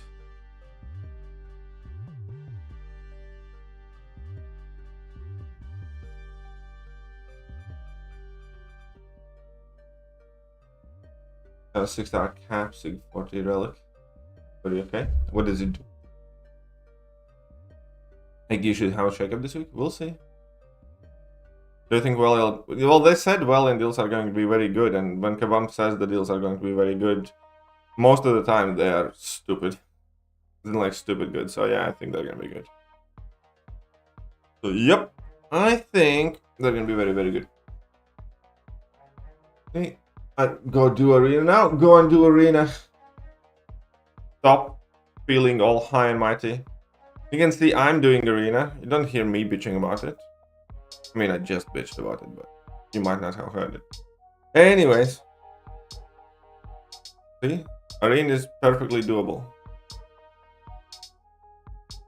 A 6-star cap, Sig 40 relic. Very okay. What does it do? I think you should have a checkup this week. We'll see. Do you think well, they said Valiant deals are going to be very good, and when Kabam says the deals are going to be very good, most of the time they are stupid. Isn't like stupid good, so yeah, I think they're gonna be good. So yep, I think they're gonna be very, very good. Okay. Go do arena now. Go and do arena. Stop feeling all high and mighty. You can see I'm doing arena. You don't hear me bitching about it. I mean, I just bitched about it, but you might not have heard it. Anyways. See? Arena is perfectly doable.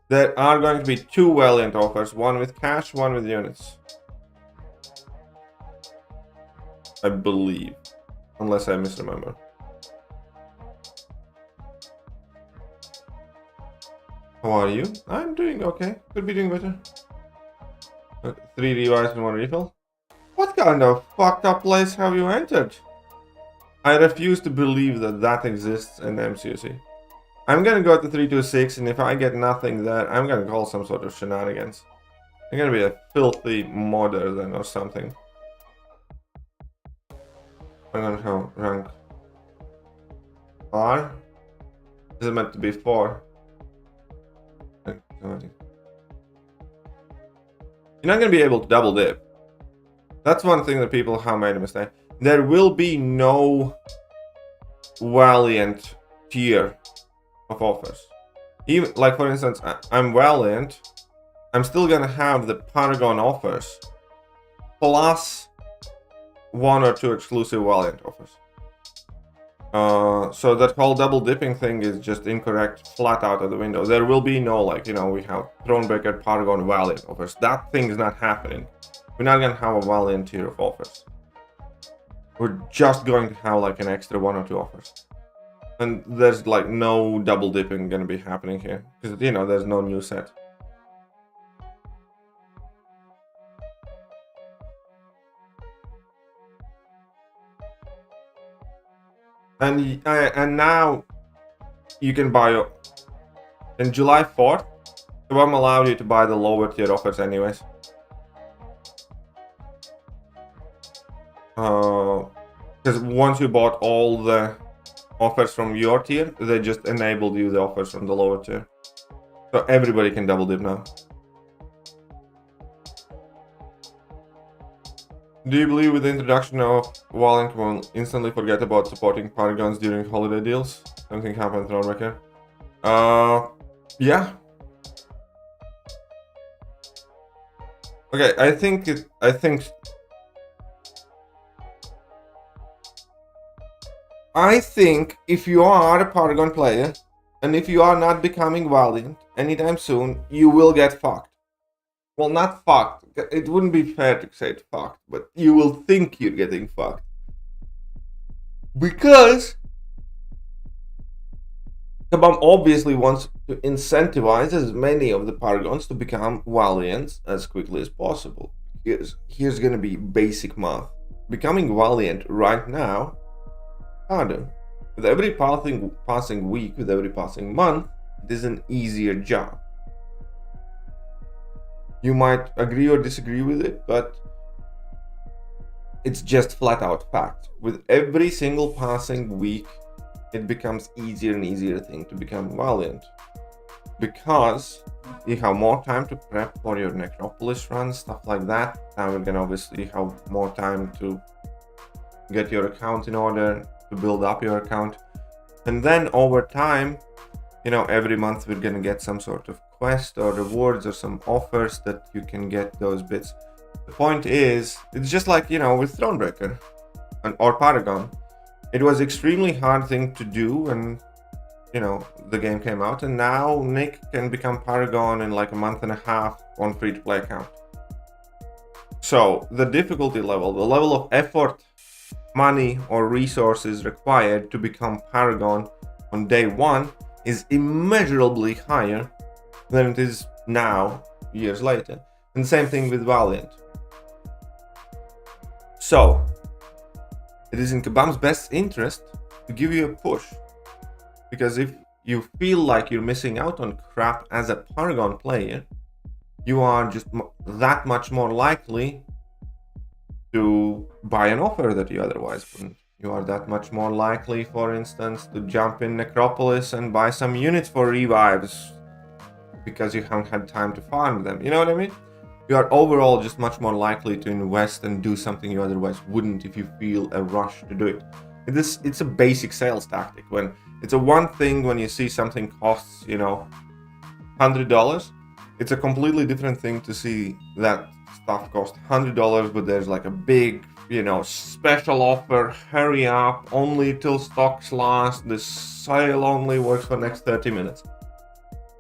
There are going to be 2 Valiant offers. One with cash, one with units. I believe. Unless I misremember. How are you? I'm doing okay. Could be doing better. 3 revives and 1 refill. What kind of fucked up place have you entered? I refuse to believe that that exists in the MCOC. I'm gonna go to 326, and if I get nothing there, I'm gonna call some sort of shenanigans. I'm gonna be a filthy modder then or something. I'm gonna have rank R. Is it meant to be 4? You're not gonna be able to double dip. That's one thing that people have made a mistake. There will be no Valiant tier of offers. Even like for instance, I'm Valiant. I'm still gonna have the Paragon offers plus 1 or 2 exclusive Valiant offers. So that whole double dipping thing is just incorrect, flat out of the window. There will be no, like, you know, we have Thronebreaker, Paragon, Valiant offers. That thing is not happening. We're not gonna have a Valiant tier of offers. We're just going to have like an extra 1 or 2 offers. And there's like no double dipping gonna be happening here. Because, you know, there's no new set. And now you can buy in July 4th. So I'm allowed you to buy the lower tier offers anyways. Because once you bought all the offers from your tier, they just enabled you the offers from the lower tier. So everybody can double dip now. Do you believe with the introduction of Valiant will instantly forget about supporting Paragons during holiday deals? Something happened Thronebreaker. Yeah. Okay, I think if you are a Paragon player, and if you are not becoming Valiant anytime soon, you will get fucked. Well, not fucked. It wouldn't be fair to say it's fucked, but you will think you're getting fucked. Because Kabam obviously wants to incentivize as many of the Paragons to become Valiants as quickly as possible. Here's gonna be basic math. Becoming Valiant right now, harder. With every passing week, with every passing month, it is an easier job. You might agree or disagree with it, but it's just flat out fact. With every single passing week, it becomes easier and easier thing to become Valiant, because you have more time to prep for your Necropolis run, stuff like that. Now we're gonna obviously have more time to get your account in order, to build up your account, and then over time, you know, every month we're gonna get some sort of quest or rewards or some offers that you can get those bits. The point is, it's just like, you know, with Thronebreaker or Paragon. It was extremely hard thing to do when, you know, the game came out, and now Nick can become Paragon in like a month and a half on free-to-play account. So the difficulty level, the level of effort, money or resources required to become Paragon on day one is immeasurably higher than it is now, years later. And same thing with Valiant. So it is in Kabam's best interest to give you a push, because if you feel like you're missing out on crap as a Paragon player, you are just that much more likely to buy an offer that you otherwise wouldn't. You are that much more likely, for instance, to jump in Necropolis and buy some units for revives because you haven't had time to farm them. You know what I mean? You are overall just much more likely to invest and do something you otherwise wouldn't if you feel a rush to do it. It's a basic sales tactic. When it's a one thing when you see something costs, you know, $100, it's a completely different thing to see that stuff cost $100, but there's like a big, you know, special offer, hurry up, only till stocks last, this sale only works for next 30 minutes.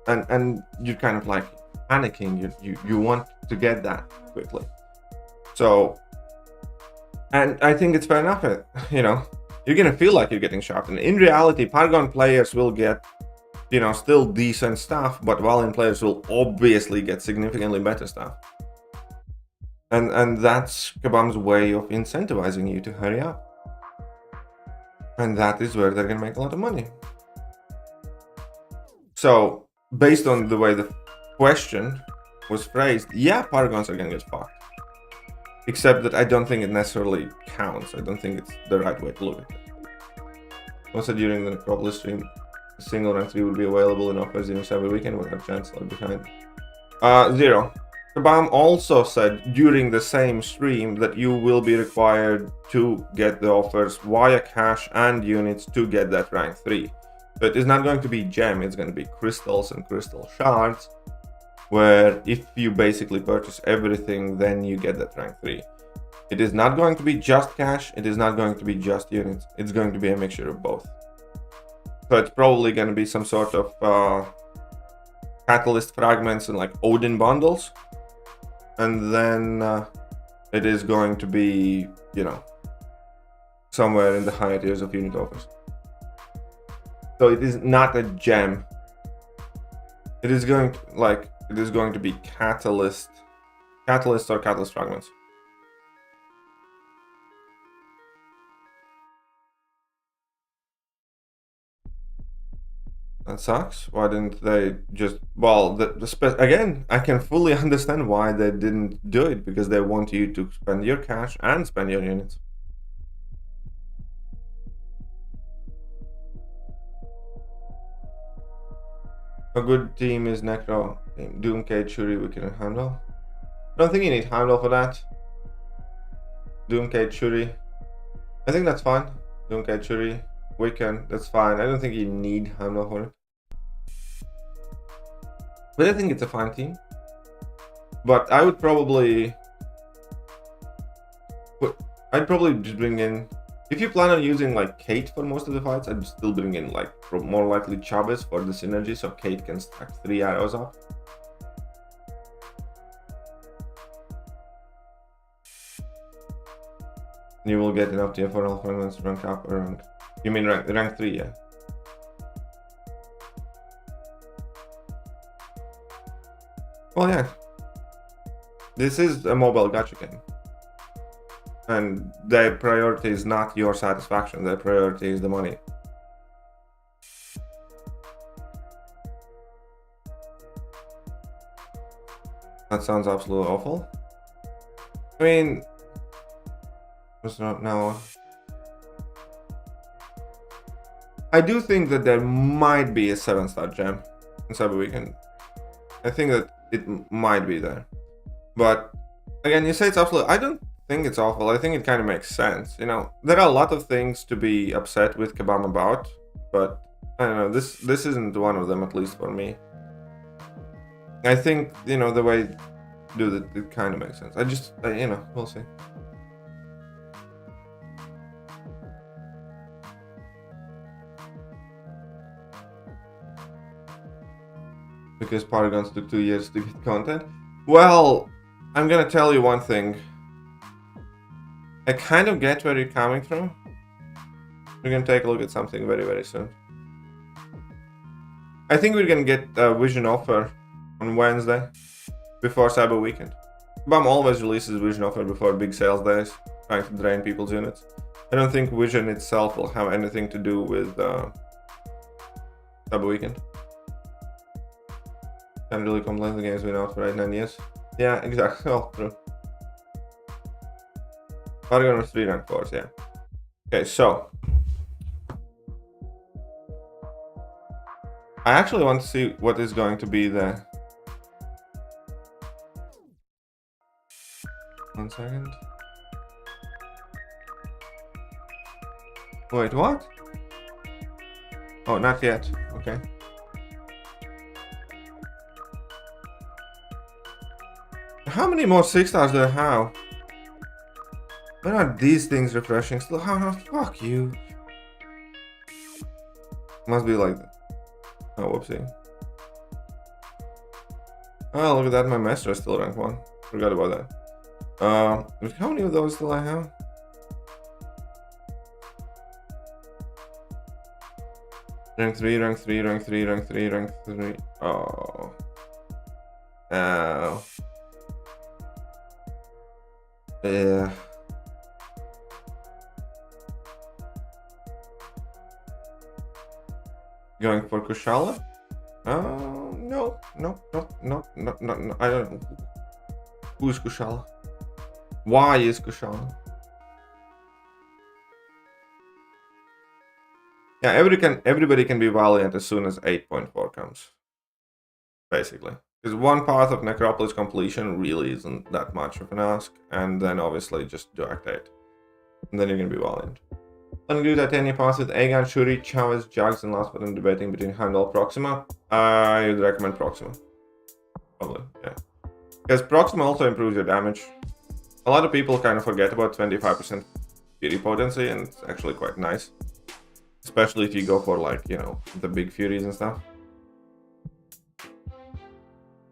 And you're kind of like panicking, you want to get that quickly. So, and I think it's fair enough, you know, you're gonna feel like you're getting shocked. And in reality, Paragon players will get, you know, still decent stuff, but Valiant players will obviously get significantly better stuff. And that's Kabam's way of incentivizing you to hurry up. And that is where they're gonna make a lot of money. So, based on the way the question was phrased, yeah, Paragons are gonna get fucked. Except that I don't think it necessarily counts. I don't think it's the right way to look at it. Also, during the Necropolis stream, a single rank 3 will be available in offers in every weekend. We'll have chance left behind. Zero. Kabam also said during the same stream that you will be required to get the offers via cash and units to get that rank 3. So it is not going to be gem, it's going to be crystals and crystal shards, where if you basically purchase everything, then you get that rank 3. It is not going to be just cash, it is not going to be just units, it's going to be a mixture of both. So it's probably going to be some sort of catalyst fragments and like Odin bundles. And then it is going to be, you know, somewhere in the higher tiers of unit offers. So it is not a gem. It is going to be catalysts or catalyst fragments. That sucks. Why didn't they just, well, again, I can fully understand why they didn't do it, because they want you to spend your cash and spend your units. A good team is Necro, Doomcade, Shuri, we can handle. I don't think you need handle for that. Doomcade, Shuri, I think that's fine. Doomcade, Shuri, Wiccan, that's fine. I don't think you need handle for it. But I think it's a fine team. But I would probably... I'd probably just bring in... If you plan on using like Kate for most of the fights, I'd still bring in like more likely Chavez for the synergy, so Kate can stack 3 arrows up. You will get enough TF for all fragments to rank up around... You mean rank 3, yeah. Well, yeah. This is a mobile gacha game. And their priority is not your satisfaction, their priority is the money. That sounds absolutely awful. I mean, it's not now. I do think that there might be a 7-star gem in Cyber Weekend. I think that it might be there. But again, you say it's awful. I don't think it's awful. I think it kind of makes sense. You know, there are a lot of things to be upset with Kabam about, but I don't know. This isn't one of them, at least for me. I think, you know, the way do that, it kind of makes sense. You know, we'll see. Because Paragons took 2 years to get content. Well, I'm gonna tell you one thing. I kind of get where you're coming from. We're gonna take a look at something very, very soon. I think we're gonna get a Vision offer on Wednesday, before Cyber Weekend. BAM always releases Vision offer before big sales days, trying to drain people's units. I don't think Vision itself will have anything to do with Cyber Weekend. Can't really complain, the game's been out for 9 years. Yeah, exactly. Oh, true. Paragon was 3 rank 4s, yeah. Okay, so. I actually want to see what is going to be the... 1 second. Wait, what? Oh, not yet. Okay. How many more 6-stars do I have? Why are these things refreshing still? Oh, fuck you. Must be like that. Oh, whoopsie. Oh, look at that. My master is still rank 1. Forgot about that. How many of those do I have? Rank 3, rank 3, rank 3, rank 3, rank 3. Oh. Yeah. Going for Kushala? No. I don't know. Who's Kushala? Why is Kushala? Yeah, everybody can be Valiant as soon as 8.4 comes. Basically. Because one path of Necropolis completion really isn't that much of an ask, and then obviously just do Act 8. And then you're gonna be Valiant. Undo Titania pass with Aegon, Shuri, Chavez, Jugs, and last but not debating between Handle and Proxima. I would recommend Proxima. Probably, yeah. Because Proxima also improves your damage. A lot of people kind of forget about 25% Fury potency, and it's actually quite nice. Especially if you go for, like, you know, the big Furies and stuff.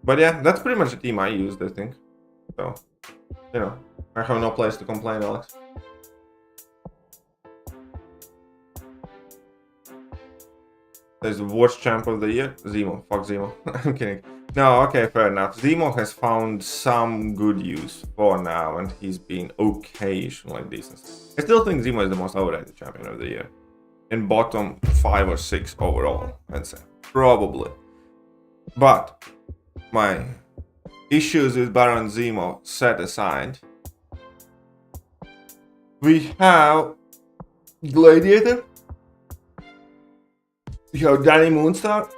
But yeah, that's pretty much the team I used, I think. So, you know, I have no place to complain, Alex. There's the worst champ of the year. Zemo. Fuck Zemo. I'm kidding. No, okay, fair enough. Zemo has found some good use for now, and he's been okay-ish, like decent. I still think Zemo is the most overrated champion of the year. In bottom 5 or 6 overall, I'd say. Probably. But my issues with Baron Zemo set aside, we have Gladiator. We have Danny Moonstar.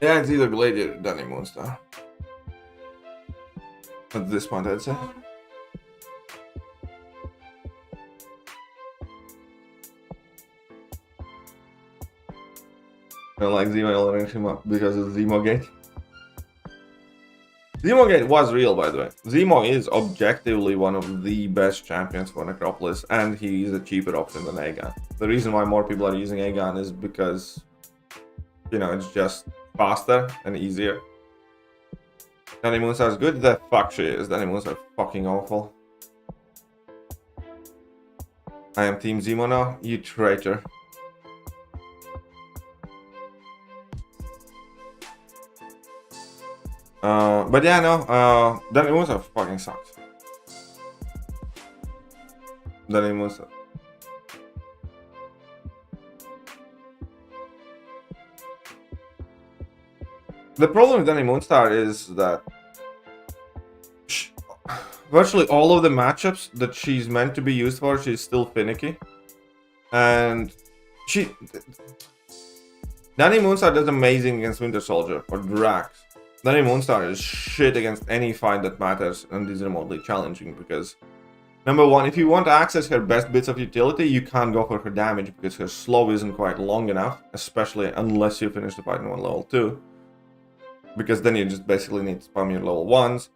Yeah, it's either Gladiator or Danny Moonstar. At this point, I'd say. I don't like Zemo, I'll rank him up because of Zemogate. Zemogate was real, by the way. Zemo is objectively one of the best champions for Necropolis, and he's a cheaper option than Aegon. The reason why more people are using Aegon is because, you know, it's just faster and easier. Danny Moonstar is good? The fuck she is. Danny Moonstar is fucking awful. I am Team Zemo now, you traitor. But yeah, no, Danny Moonstar fucking sucks. Danny Moonstar. The problem with Danny Moonstar is that virtually all of the matchups that she's meant to be used for, she's still finicky. And Danny Moonstar does amazing against Winter Soldier or Drax. Danny Moonstar is shit against any fight that matters and is remotely challenging because, number one, if you want to access her best bits of utility, you can't go for her damage because her slow isn't quite long enough, especially unless you finish the fight in one level 2. Because then you just basically need to spam your level 1s,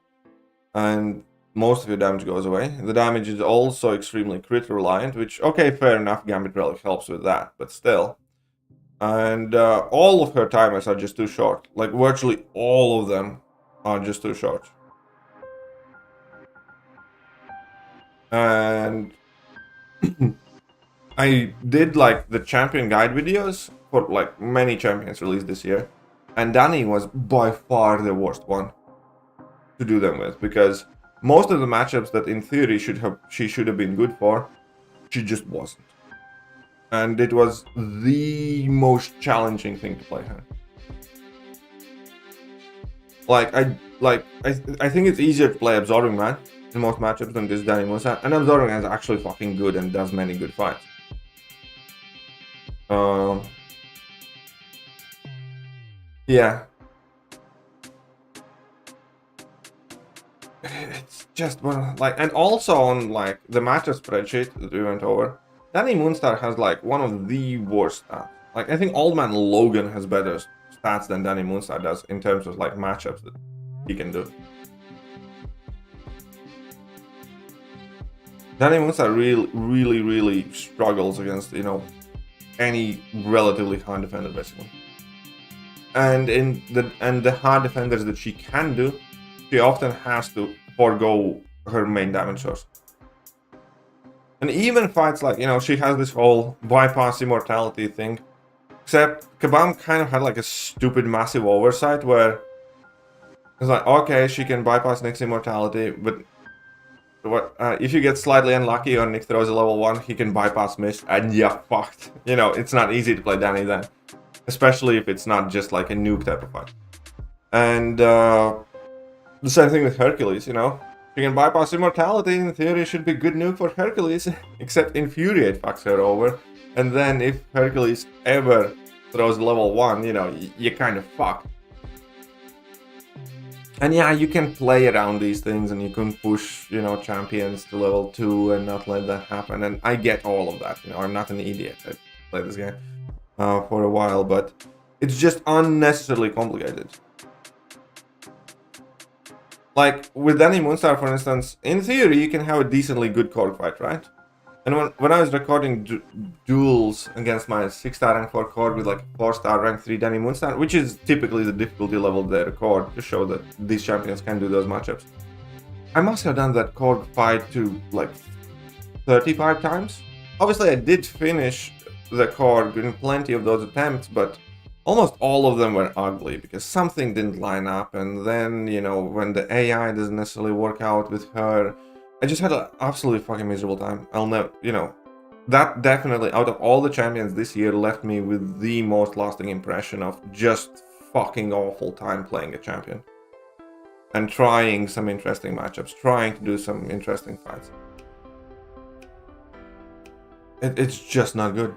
and most of your damage goes away. The damage is also extremely crit reliant, which, okay, fair enough, Gambit Relic helps with that, but still. And all of her timers are just too short. Like, virtually all of them are just too short. And I did, like, the champion guide videos for, like, many champions released this year. And Danny was by far the worst one to do them with. Because most of the matchups that, in theory, she should have been good for, she just wasn't. And it was the most challenging thing to play her. I think it's easier to play Absorbing Man in most matchups than this Danny Moonstar. And Absorbing Man is actually fucking good and does many good fights. Yeah. It's just and also on like the matchup spreadsheet that we went over, Danny Moonstar has like one of the worst stats. Like I think Old Man Logan has better stats than Danny Moonstar does in terms of like matchups that he can do. Danny Moonstar really struggles against, you know, any relatively hard defender basically. And the hard defenders that she can do, she often has to forego her main damage source. And even fights like, you know, she has this whole bypass immortality thing. Except Kabam kind of had like a stupid massive oversight where it's like, okay, she can bypass Nick's immortality, but if you get slightly unlucky or Nick throws a level 1, he can bypass Mist, and you're fucked. You know, it's not easy to play Danny then. Especially if it's not just like a nuke type of fight. And the same thing with Hercules, you know. She can bypass immortality, in theory should be good nuke for Hercules, except Infuriate fucks her over. And then if Hercules ever throws level 1, you know, you're kind of fucked. And yeah, you can play around these things and you can push, you know, champions to level 2 and not let that happen. And I get all of that, you know, I'm not an idiot. I played this game for a while, but it's just unnecessarily complicated. Like, with Danny Moonstar, for instance, in theory, you can have a decently good Korg fight, right? And when I was recording duels against my 6-star rank 4 Korg with like a 4-star rank 3 Danny Moonstar, which is typically the difficulty level they record to show that these champions can do those matchups, I must have done that Korg fight to like 35 times. Obviously, I did finish the Korg in plenty of those attempts, but almost all of them were ugly because something didn't line up, and then, you know, when the AI doesn't necessarily work out with her, I just had an absolutely fucking miserable time. I'll never, you know, that definitely, out of all the champions this year, left me with the most lasting impression of just fucking awful time playing a champion. And trying some interesting matchups, trying to do some interesting fights. It's just not good.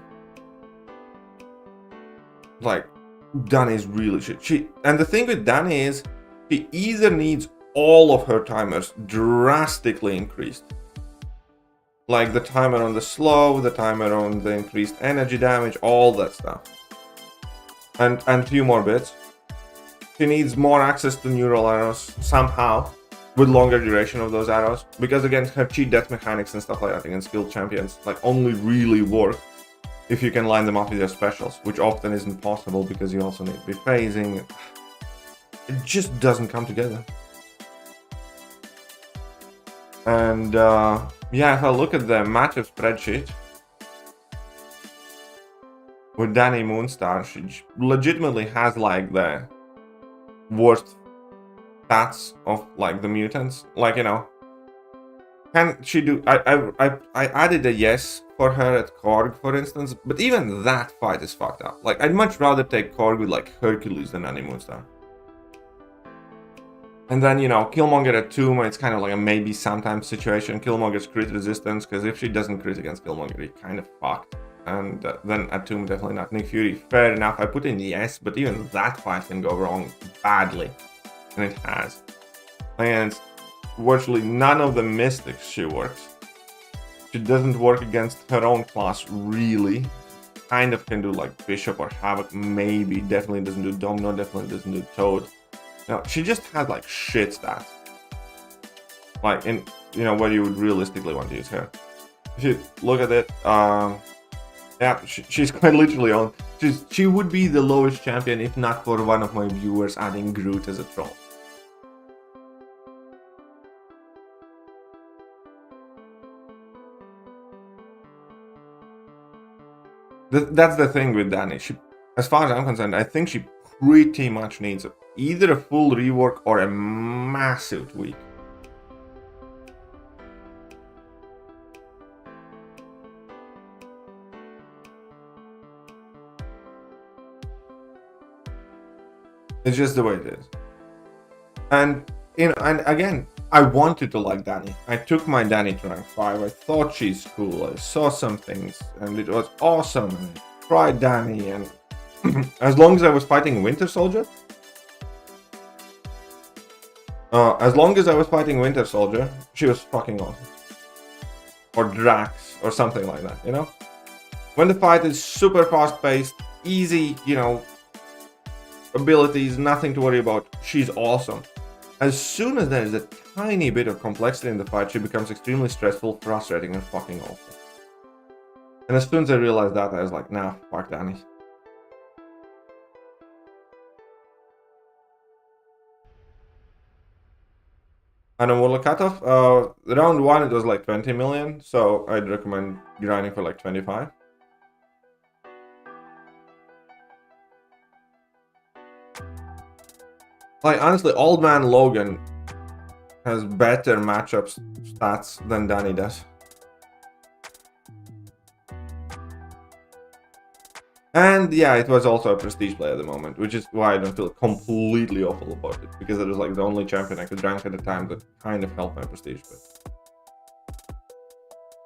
Like, Danny's really shit. And the thing with Danny is, she either needs all of her timers drastically increased. Like the timer on the slow, the timer on the increased energy damage, all that stuff. And a few more bits. She needs more access to neural arrows somehow, with longer duration of those arrows. Because again, her cheat death mechanics and stuff like that against skilled champions like only really work if you can line them up with your specials, which often isn't possible because you also need to be phasing. It just doesn't come together. And yeah, if I look at the matchup spreadsheet with Danny Moonstar, she legitimately has like the worst stats of like the mutants. Like, you know, can she do? I added a yes for her at Korg, for instance, but even that fight is fucked up. Like, I'd much rather take Korg with like Hercules than Danny Moonstar. And then, you know, Killmonger at Tomb, it's kind of like a maybe sometimes situation. Killmonger's crit resistance, because if she doesn't crit against Killmonger, he kind of fucked. And then at Tomb, definitely not. Nick Fury, fair enough. I put in yes, but even that fight can go wrong badly. And it has. And virtually none of the mystics she works. She doesn't work against her own class, really. Kind of can do like Bishop or Havoc, maybe. Definitely doesn't do Domino, definitely doesn't do Toad. No, she just had like shit stats. Like in, you know, where you would realistically want to use her. If you look at it, yeah, she's quite literally on. She would be the lowest champion if not for one of my viewers adding Groot as a troll. That's the thing with Dani. She, as far as I'm concerned, I think she pretty much needs either a full rework or a massive tweak. It's just the way it is. And you know, and again, I wanted to like Dani. I took my Dani to rank 5. I thought she's cool. I saw some things and it was awesome. And I tried Dani, and as long as I was fighting Winter Soldier, she was fucking awesome. Or Drax, or something like that, you know? When the fight is super fast-paced, easy, you know, abilities, nothing to worry about, she's awesome. As soon as there is a tiny bit of complexity in the fight, she becomes extremely stressful, frustrating, and fucking awful. And as soon as I realized that, I was like, nah, fuck Dani. And on Warlock Cutoff, round 1 it was like 20 million, so I'd recommend grinding for like 25. Like, honestly, Old Man Logan has better matchup stats than Dani does. And yeah, it was also a prestige play at the moment, which is why I don't feel completely awful about it, because it was like the only champion I could rank at the time that kind of helped my prestige.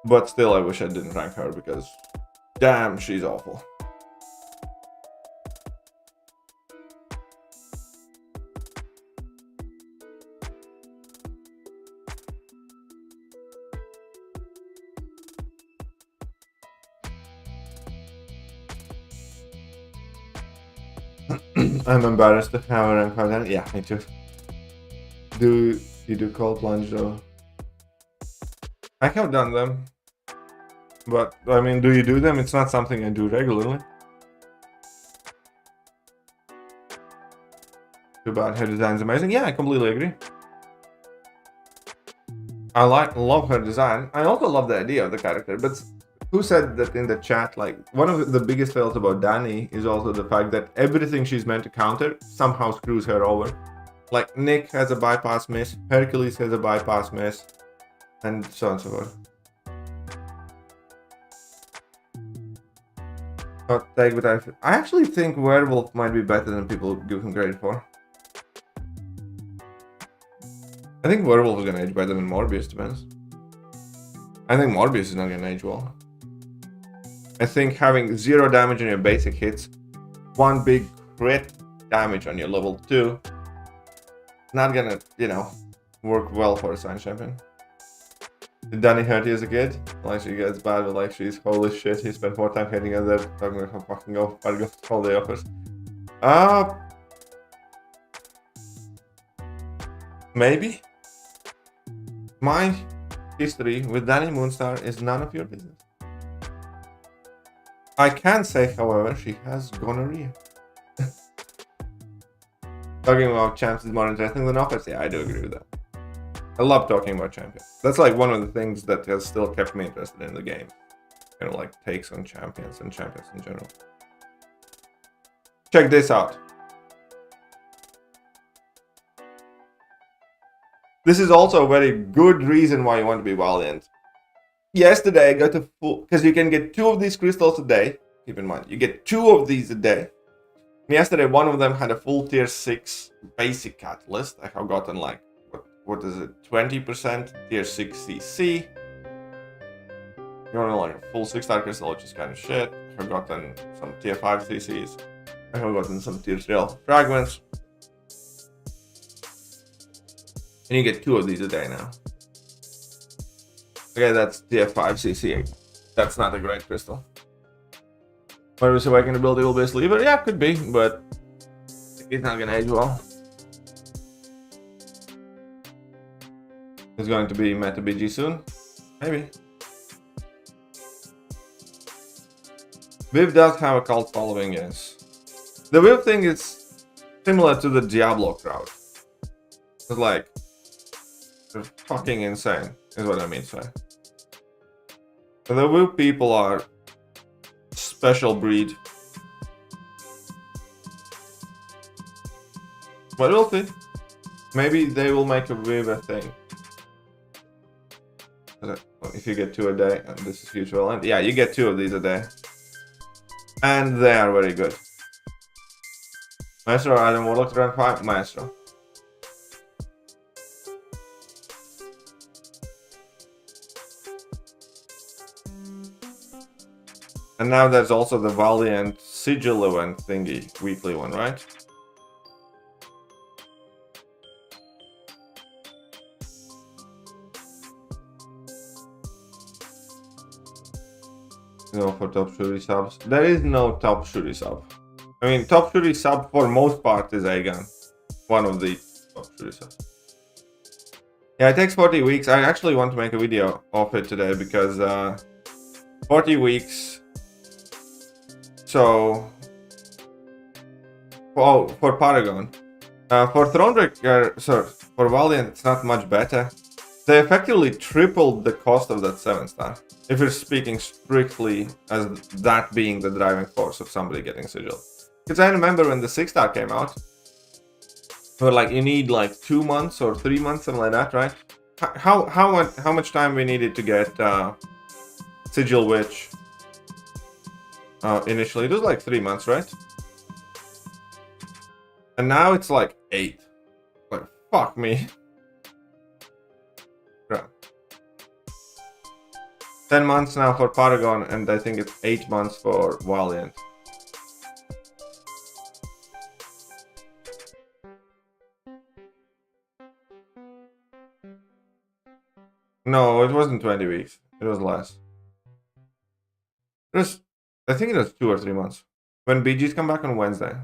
But still, I wish I didn't rank her, because damn, she's awful. I'm embarrassed to have a rank 5. Yeah, me too. Do you do cold plunge though? I have done them. But, I mean, do you do them? It's not something I do regularly. Too bad, her design's amazing. Yeah, I completely agree. I love her design. I also love the idea of the character, but who said that in the chat? Like, one of the biggest fails about Dani is also the fact that everything she's meant to counter somehow screws her over. Like, Nick has a bypass miss, Hercules has a bypass miss, and so on and so forth. Hot take, but I actually think Werewolf might be better than people give him credit for. I think Werewolf is gonna age better than Morbius, depends. I think Morbius is not gonna age well. I think having 0 damage on your basic hits, 1 big crit damage on your level 2, not gonna, you know, work well for a science champion. Did Dani hurt you as a kid? Like, she gets bad, but like, she's holy shit, he spent more time hitting her than talking about how fucking go holiday offers. Maybe. My history with Dani Moonstar is none of your business. I can say, however, she has gonorrhea. Talking about champs is more interesting than offers. Yeah, I do agree with that. I love talking about champions. That's like one of the things that has still kept me interested in the game. You know, like takes on champions and champions in general. Check this out. This is also a very good reason why you want to be Valiant. Yesterday I got a full, because you can get 2 of these crystals a day. Keep in mind, you get 2 of these a day. Yesterday, one of them had a full tier 6 basic catalyst. I have gotten like, what is it, 20% tier 6 CC. You know, like a full 6-star crystal, which is kind of shit. I have gotten some tier 5 CCs. I have gotten some tier 3 fragments. And you get 2 of these a day now. Okay, that's tier 5 CC. That's not a great crystal. Whether it's awakened ability will be a sleeper? Yeah, could be, but it's not gonna age well. It's going to be meta BG soon? Maybe. Viv does have a cult following, yes. The Viv thing is similar to the Diablo crowd. It's like, they're fucking insane, is what I mean to say. The Viv people are special breed. But we'll see. Maybe they will make a Viv a thing. If you get 2 a day, and this is huge Valiant. Yeah, you get 2 of these a day. And they are very good. Maestro, Adam Warlock rank 5, Maestro. And now there's also the Valiant Sigil event thingy, weekly one, right? No, for top shuri subs. There is no top shuri sub. I mean, top shuri sub for most part is Aegon. One of the top shuri subs. Yeah, it takes 40 weeks. I actually want to make a video of it today because 40 weeks. So, for Paragon, for Thronebreaker, sorry, for Valiant, it's not much better. They effectively tripled the cost of that 7-star. If you're speaking strictly as that being the driving force of somebody getting Sigil. Because I remember when the 6-star came out, where like you need like 2 months or 3 months, something like that, right? How much time we needed to get Sigil Witch? Initially, it was like 3 months, right? And now it's like 8. Like, fuck me. 10 months now for Paragon, and I think it's 8 months for Valiant. No, it wasn't 20 weeks. It was less. I think it was 2 or 3 months. When BGs come back on Wednesday.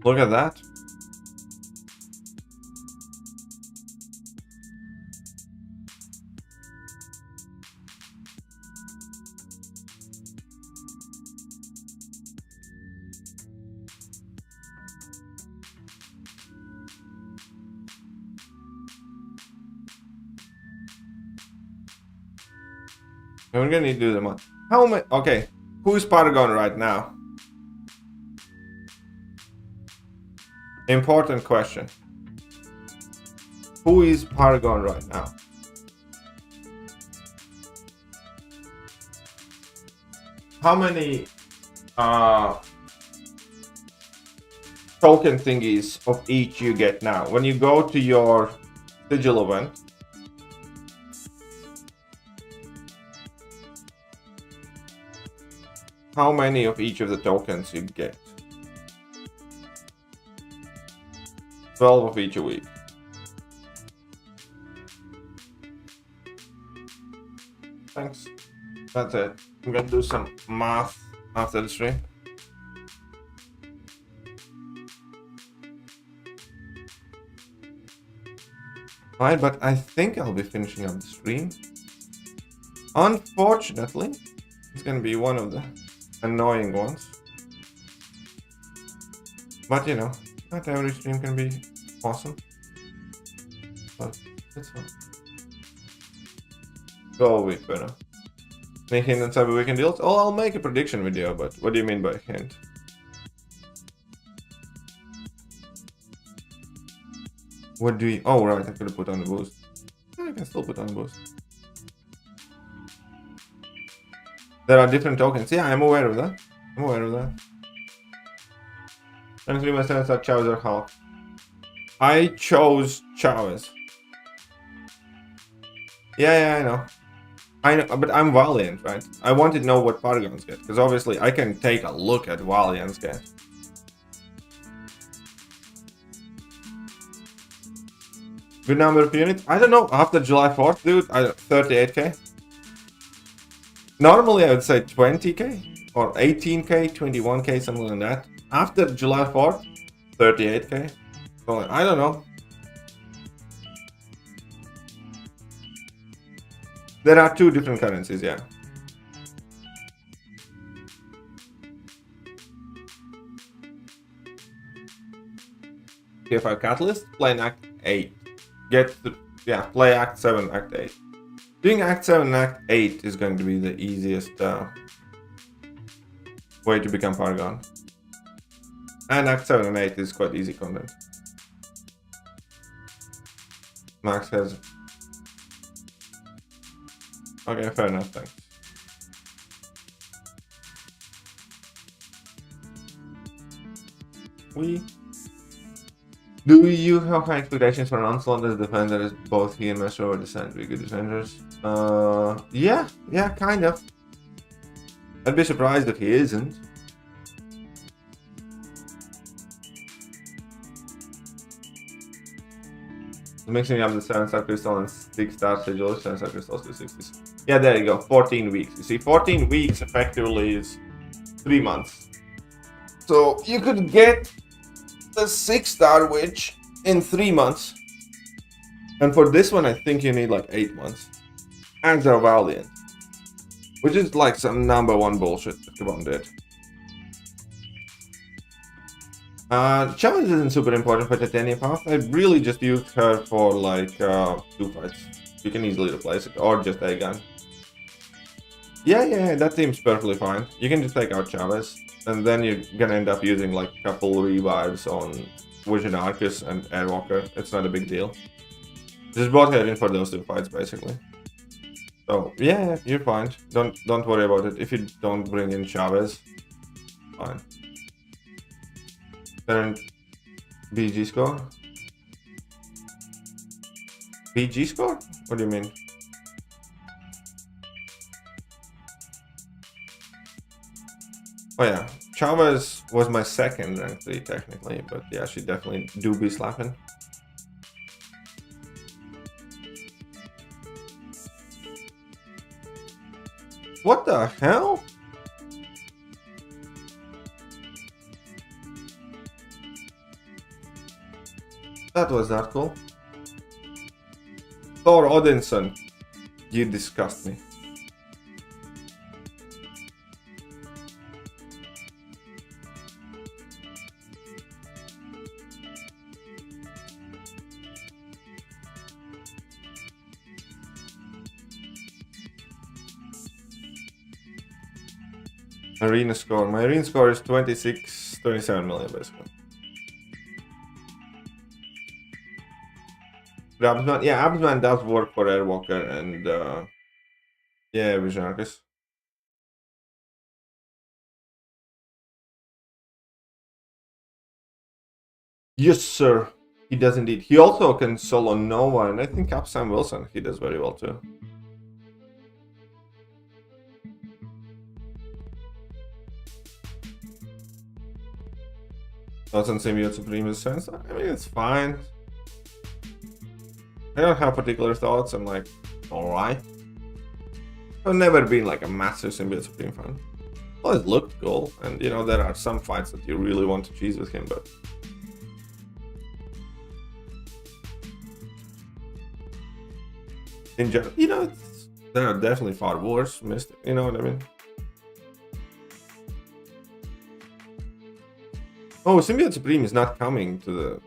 Look at that. We're gonna need to do them on. How many? Okay, who is Paragon right now? Important question. Who is Paragon right now? How many token thingies of each you get now? When you go to your Sigil event, how many of each of the tokens you get? 12 of each a week. Thanks. That's it. I'm gonna do some math after the stream. Alright, but I think I'll be finishing up the stream. Unfortunately, it's gonna be one of the annoying ones. But you know, not every stream can be awesome. But it's fun. Go with better. Any hint on Cyber Weekend deals? Oh, I'll make a prediction video, but what do you mean by hint? What do you... Oh, right, I could have put on the boost. I can still put on the boost. There are different tokens. Yeah, I'm aware of that. I'm aware of that. And 3 milestones are Chavez or Hulk. I chose Chavez. Yeah, I know. I know, but I'm Valiant, right? I wanted to know what Paragons get, because obviously I can take a look at Valiant's get. Good number of units? I don't know, after July 4th, dude, 38k. Normally I would say 20k, or 18k, 21k, something like that. After July 4th, 38k. So, I don't know. There are 2 different currencies, yeah. If I catalyst, play in Act 8. Play Act 7, Act 8. Doing Act 7 and Act 8 is going to be the easiest way to become Paragon. And Act 7 and 8 is quite easy content. Max has... Okay, fair enough, thanks. Do you have high expectations for an Onslaught as a defender as both he and Master are designed to be good defenders? Yeah, kind of. I'd be surprised if he isn't. Mixing up the 7-star crystal and 6-star sigil, 7-star crystals to 60s. Yeah, there you go, 14 weeks. You see, 14 weeks effectively is 3 months. So you could get the 6-star witch in 3 months. And for this one, I think you need like 8 months. And a Valiant. Which is like some #1 bullshit that Kabam did. Challenge isn't super important for Titania Path. I really just used her for like 2 fights. You can easily replace it, or just a gun. Yeah, that seems perfectly fine. You can just take out Chavez, and then you're gonna end up using like a couple revives on Vision Arcus and Airwalker. It's not a big deal. Just brought her in for those 2 fights basically. So yeah, you're fine. Don't worry about it. If you don't bring in Chavez, fine. Current BG score? BG score? What do you mean? Oh yeah, Chavez was my second rank 3 technically, but yeah, she definitely do be slapping. What the hell? That was not cool. Thor Odinson, you disgust me. Arena score. My arena score is 27 million basically. Absman, yeah, Absman does work for Airwalker and yeah, Vision Arcus. Yes, sir. He does indeed. He also can solo Nova, and I think Cap Sam Wilson, he does very well too. Thoughts on Symbiote Supreme sense? I mean, it's fine. I don't have particular thoughts. I'm like, alright. I've never been like a massive Symbiote Supreme fan. Well, it looked cool, and you know, there are some fights that you really want to cheese with him, but in general, you know, there are definitely far worse Mystic, you know what I mean? Oh, Symbiote Supreme is not coming to the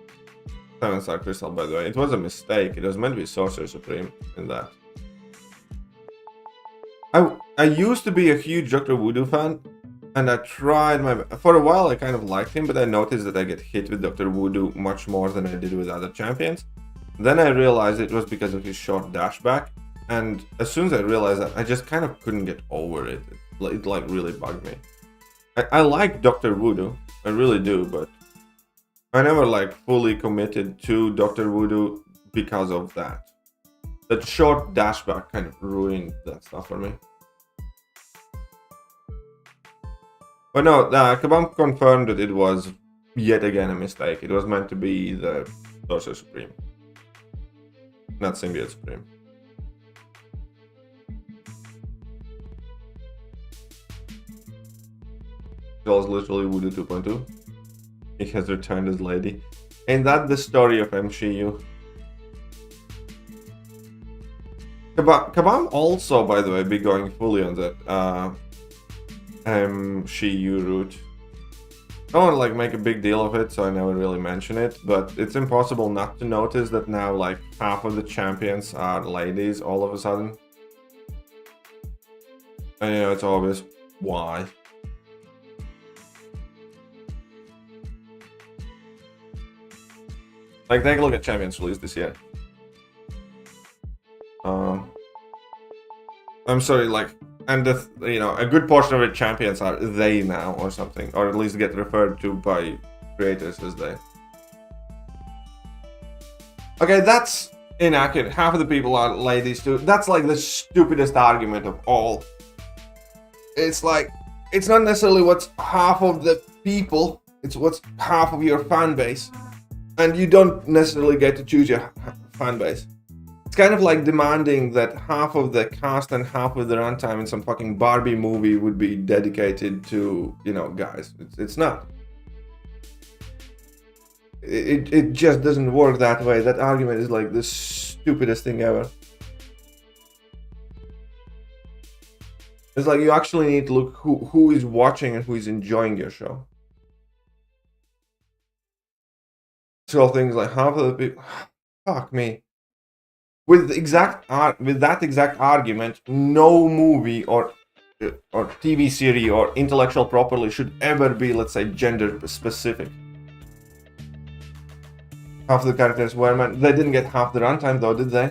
7-star crystal, by the way. It was a mistake. It was meant to be Sorcerer Supreme in that. I used to be a huge Dr. Voodoo fan, And I tried for a while I kind of liked him, but I noticed that I get hit with Dr. Voodoo much more than I did with other champions. Then I realized it was because of his short dashback, and as soon as I realized that, I just kind of couldn't get over it. It like really bugged me. I like Dr. Voodoo, I really do, but I never like fully committed to Dr. Voodoo because of that. That short dashback kind of ruined that stuff for me. But no, Kabam confirmed that it was yet again a mistake. It was meant to be the Sorcerer Supreme, not Symbiote Supreme. Chels literally Voodoo 2.2. He has returned as lady. Ain't that the story of MCU? Kabam also, by the way, be going fully on that MCU route. I don't want to like make a big deal of it, so I never really mention it, but it's impossible not to notice that now like half of the champions are ladies all of a sudden. And you know, it's obvious why. Like, take a look at champions released this year. I'm sorry, like, and you know, a good portion of the champions are they now or something, or at least get referred to by creators as they. Okay, that's inaccurate. Half of the people are ladies too. That's like the stupidest argument of all. It's like, it's not necessarily what's half of the people, it's what's half of your fan base. And you don't necessarily get to choose your fan base. It's kind of like demanding that half of the cast and half of the runtime in some fucking Barbie movie would be dedicated to, you know, guys. It's not. It just doesn't work that way. That argument is like the stupidest thing ever. It's like you actually need to look who is watching and who is enjoying your show. So things like half of the people, fuck me. With that exact argument, no movie or TV series or intellectual property should ever be, let's say, gender specific. Half the characters were men. They didn't get half the runtime though, did they?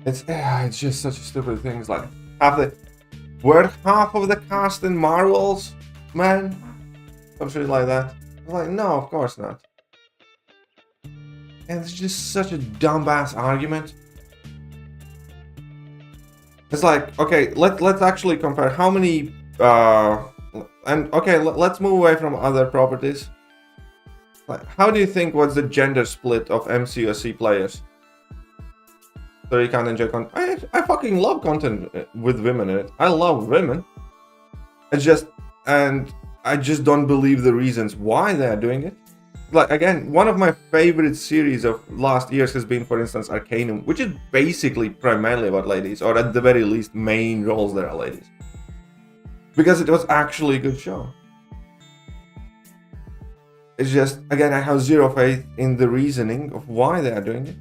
It's just such a stupid thing. It's like were half of the cast in Marvels, man? Some shit like that. I was like, no, of course not. And it's just such a dumbass argument. It's like, okay, let's actually compare how many and okay, let's move away from other properties. Like, how do you think was the gender split of MCOC players? So you can't enjoy content. I fucking love content with women in it. I love women. It's just, and I just don't believe the reasons why they're doing it. Like, again, one of my favorite series of last years has been, for instance, Arcanum, which is basically primarily about ladies, or at the very least, main roles there are ladies. Because it was actually a good show. It's just, again, I have zero faith in the reasoning of why they are doing it.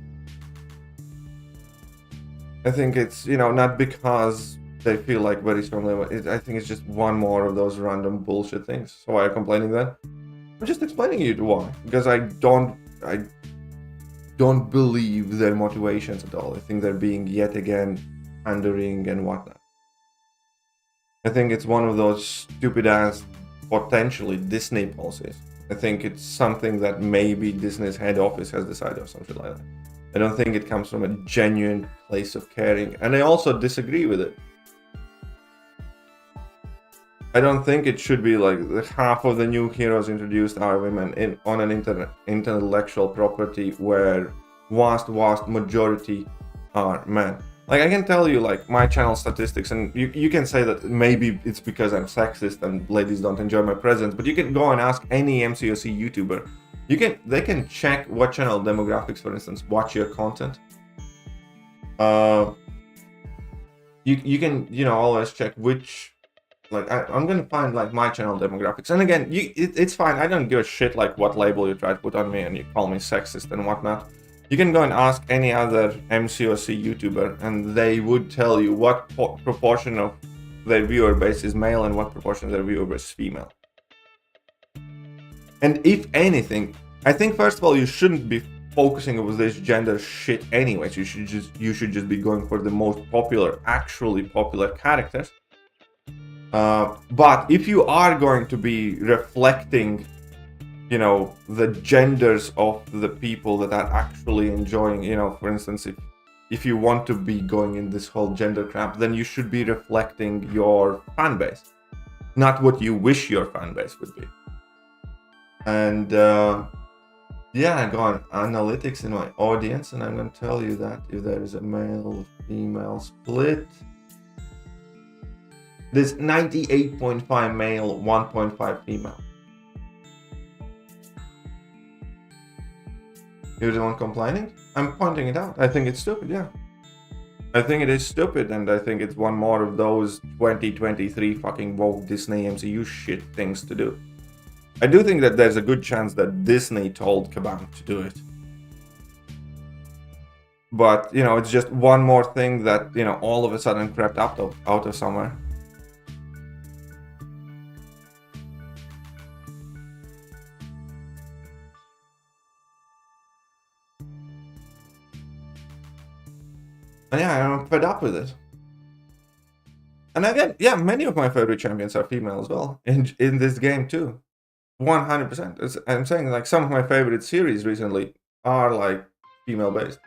I think it's, you know, not because they feel like very strongly. I think it's just one more of those random bullshit things. So why are you complaining then? I'm just explaining you why. Because I don't believe their motivations at all. I think they're being yet again pandering and whatnot. I think it's one of those stupid ass, potentially Disney policies. I think it's something that maybe Disney's head office has decided or something like that. I don't think it comes from a genuine place of caring, and I also disagree with it. I don't think it should be like half of the new heroes introduced are women on an intellectual property where vast majority are men. Like, I can tell you like my channel statistics, and you can say that maybe it's because I'm sexist and ladies don't enjoy my presence, but you can go and ask any MCOC YouTuber. They can check what channel demographics, for instance, watch your content. You can, you know, always check which, like, I'm gonna find like my channel demographics, and again, it's fine. I don't give a shit like what label you try to put on me and you call me sexist and whatnot. You can go and ask any other MCOC YouTuber, and they would tell you what proportion of their viewer base is male and what proportion of their viewer base is female. And if anything, I think first of all you shouldn't be focusing on this gender shit anyways. You should just be going for the most popular, actually popular characters. But if you are going to be reflecting, you know, the genders of the people that are actually enjoying, you know, for instance, if you want to be going in this whole gender crap, then you should be reflecting your fan base, not what you wish your fan base would be. And yeah, I go on analytics in my audience, and I'm going to tell you that if there is a male-female split, there's 98.5 male, 1.5 female. You're the one complaining? I'm pointing it out. I think it's stupid, yeah. I think it is stupid, and I think it's one more of those 2023 fucking woke Disney MCU shit things to do. I do think that there's a good chance that Disney told Kabam to do it. But, you know, it's just one more thing that, you know, all of a sudden crept out of somewhere. And yeah, I'm fed up with it. And again, yeah, many of my favorite champions are female as well in this game too. 100%. I'm saying like some of my favorite series recently are like female based.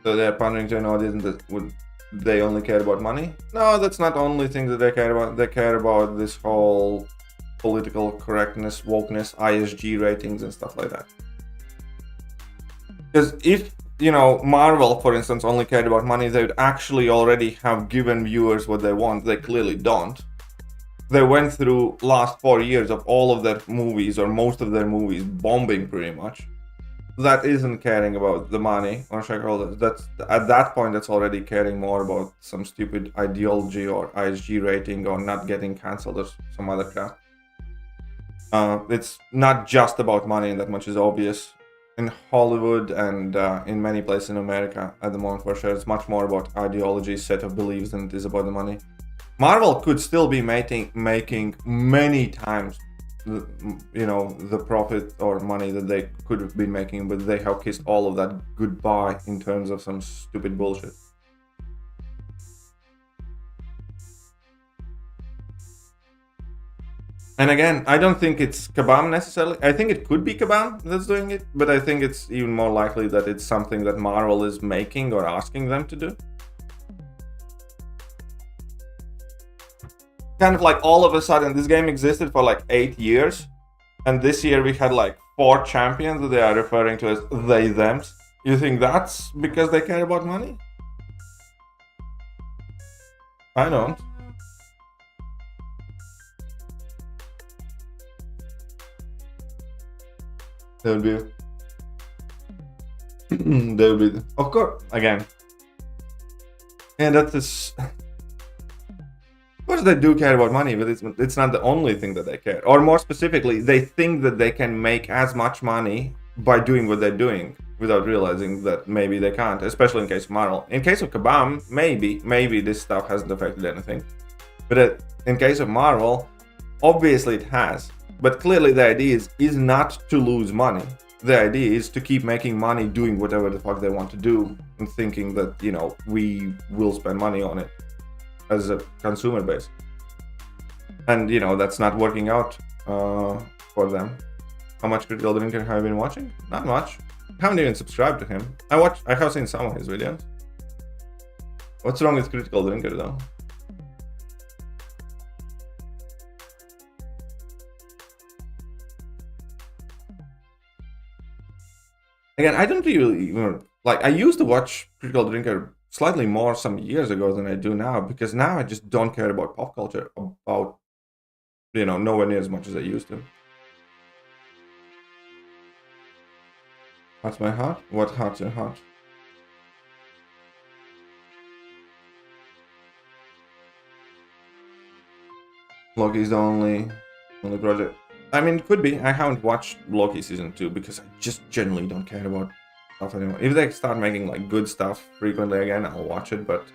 So they're pandering to an audience that would they only care about money? No, that's not the only thing that they care about. They care about this whole political correctness, wokeness, ISG ratings and stuff like that. Because if, you know, Marvel, for instance, only cared about money, they would actually already have given viewers what they want. They clearly don't. They went through last 4 years of all of their movies, or most of their movies, bombing pretty much. That isn't caring about the money, or should I call it? That's at that point, that's already caring more about some stupid ideology or ISG rating or not getting cancelled or some other crap. It's not just about money, and that much is obvious. In Hollywood and in many places in America at the moment, for sure, it's much more about ideology, set of beliefs than it is about the money. Marvel could still be making many times, you know, the profit or money that they could have been making, but they have kissed all of that goodbye in terms of some stupid bullshit. And again, I don't think it's Kabam necessarily. I think it could be Kabam that's doing it, but I think it's even more likely that it's something that Marvel is making or asking them to do. Kind of like all of a sudden, this game existed for like 8 years, and this year we had like 4 champions that they are referring to as they thems. You think that's because they care about money? I don't. There will be. There will be. Of course, again. And that is. Of course, they do care about money, but it's not the only thing that they care. Or more specifically, they think that they can make as much money by doing what they're doing without realizing that maybe they can't, especially in case of Marvel. In case of Kabam, maybe this stuff hasn't affected anything. But in case of Marvel, obviously it has. But clearly the idea is not to lose money. The idea is to keep making money doing whatever the fuck they want to do and thinking that, you know, we will spend money on it as a consumer base. And, you know, that's not working out for them. How much Critical Drinker have I been watching? Not much. I haven't even subscribed to him. I have seen some of his videos. What's wrong with Critical Drinker though? Again, I don't really even, like, I used to watch Critical Drinker slightly more some years ago than I do now, because now I just don't care about pop culture, about, you know, nowhere near as much as I used to. Hurts my heart? What hurts your heart? Loki's the only project. I mean, it could be. I haven't watched Loki season 2 because I just generally don't care about stuff anymore. If they start making like good stuff frequently again, I'll watch it. But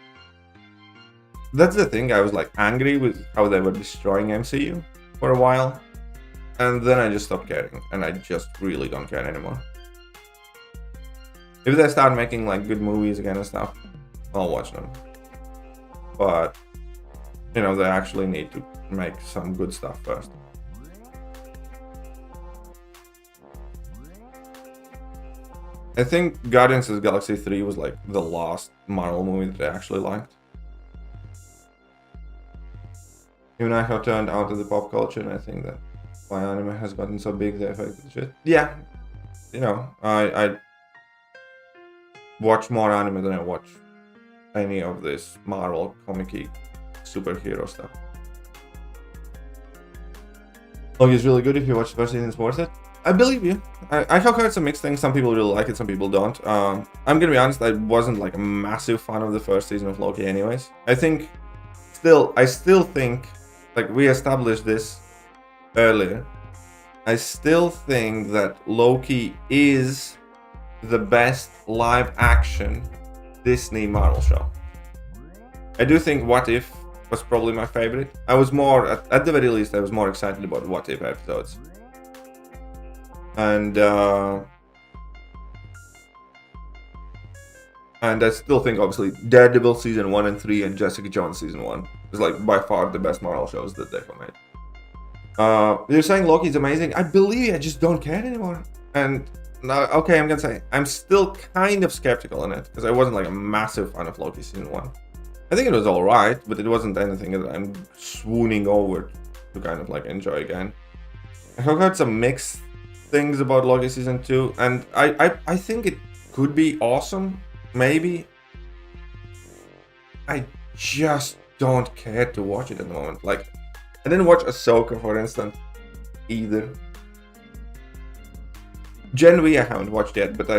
that's the thing. I was like angry with how they were destroying MCU for a while, and then I just stopped caring, and I just really don't care anymore. If they start making like good movies again and stuff, I'll watch them. But you know, they actually need to make some good stuff first. I think Guardians of the Galaxy 3 was like the last Marvel movie that I actually liked. Even I have turned out of the pop culture, and I think that why anime has gotten so big, they affected shit. Yeah, you know, I watch more anime than I watch any of this Marvel comic-y superhero stuff. Loki is really good. If you watch the first season, it's worth it. I believe you. I have heard some mixed things. Some people really like it, some people don't. I'm gonna be honest, I wasn't like a massive fan of the first season of Loki anyways. I still think, like we established this earlier, I still think that Loki is the best live action Disney Marvel show. I do think What If was probably my favorite. I was more, at the very least, I was more excited about What If episodes. And I still think, obviously, Daredevil season 1 and 3 and Jessica Jones season 1 is like by far the best Marvel shows that they've made. You're saying Loki's amazing. I believe I just don't care anymore. And now, okay, I'm gonna say I'm still kind of skeptical on it because I wasn't like a massive fan of Loki season 1. I think it was alright, but it wasn't anything that I'm swooning over to kind of like enjoy again. I have heard some mixed things about Loki season 2, and I think it could be awesome, maybe. I just don't care to watch it at the moment. Like, I didn't watch Ahsoka, for instance, either. Gen V I haven't watched yet, but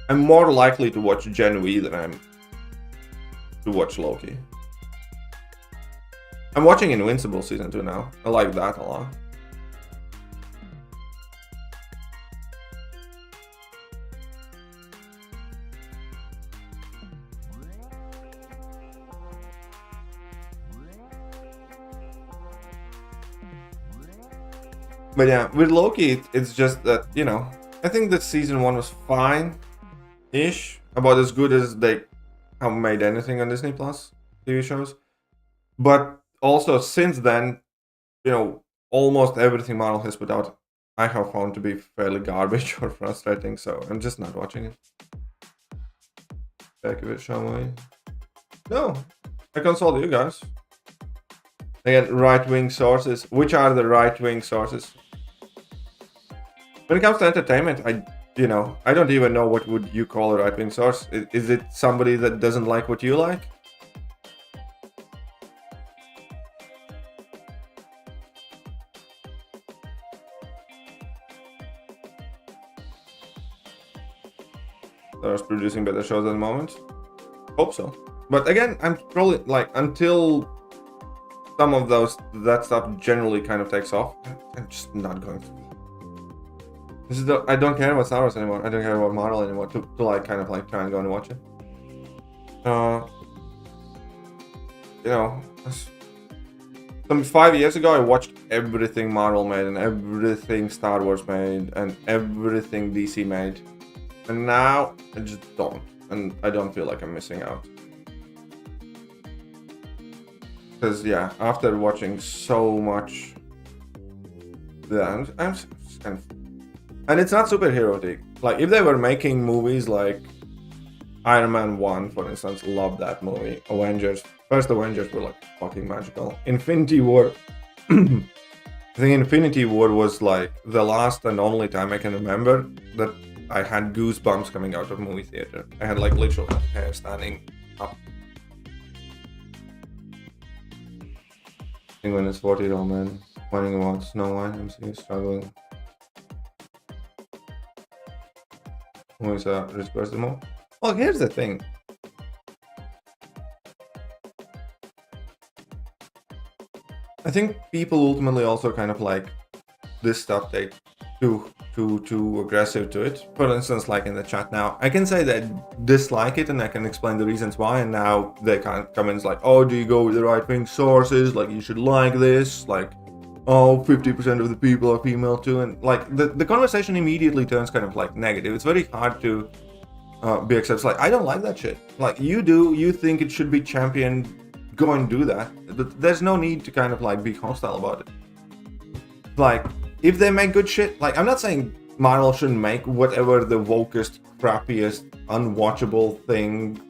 I'm more likely to watch Gen V than I'm to watch Loki. I'm watching Invincible season 2 now. I like that a lot. But yeah, with Loki, it's just that, you know, I think that season 1 was fine-ish, about as good as they have made anything on Disney Plus TV shows. But also, since then, you know, almost everything Marvel has put out, I have found to be fairly garbage or frustrating, so I'm just not watching it. Back of it, shall we? No, I consult you guys. Again, right-wing sources. Which are the right-wing sources? When it comes to entertainment, I don't even know what would you call a right-wing source. Is it somebody that doesn't like what you like? They're producing better shows at the moment. Hope so. But again, I'm probably like, until some of that stuff generally kind of takes off, I'm just not going to. I don't care about Star Wars anymore. I don't care about Marvel anymore to like kind of like try and go and watch it. You know, some 5 years ago I watched everything Marvel made and everything Star Wars made and everything DC made, and now I just don't, and I don't feel like I'm missing out. Because yeah, after watching so much, yeah, I'm just kind of. And it's not superhero-tic. Like, if they were making movies like Iron Man 1, for instance, love that movie. Avengers, first Avengers were like fucking magical. Infinity War, I think Infinity War was like the last and only time I can remember that I had goosebumps coming out of movie theater. I had like literal hair standing up. Penguin is 40-year-old man, whining about Snow White, MC struggling. Who is disperse them all? Well, here's the thing. I think people ultimately also kind of like this stuff, they too aggressive to it. For instance, like in the chat now, I can say that I dislike it and I can explain the reasons why, and now they can't come in like, oh, do you go with the right-wing sources, like you should like this, like, oh, 50% of the people are female too, and like the conversation immediately turns kind of like negative. It's very hard to be accepted. Like, I don't like that shit. Like, you think it should be championed, go and do that. There's no need to kind of like be hostile about it. Like, if they make good shit, like, I'm not saying Marvel shouldn't make whatever the wokest, crappiest, unwatchable thing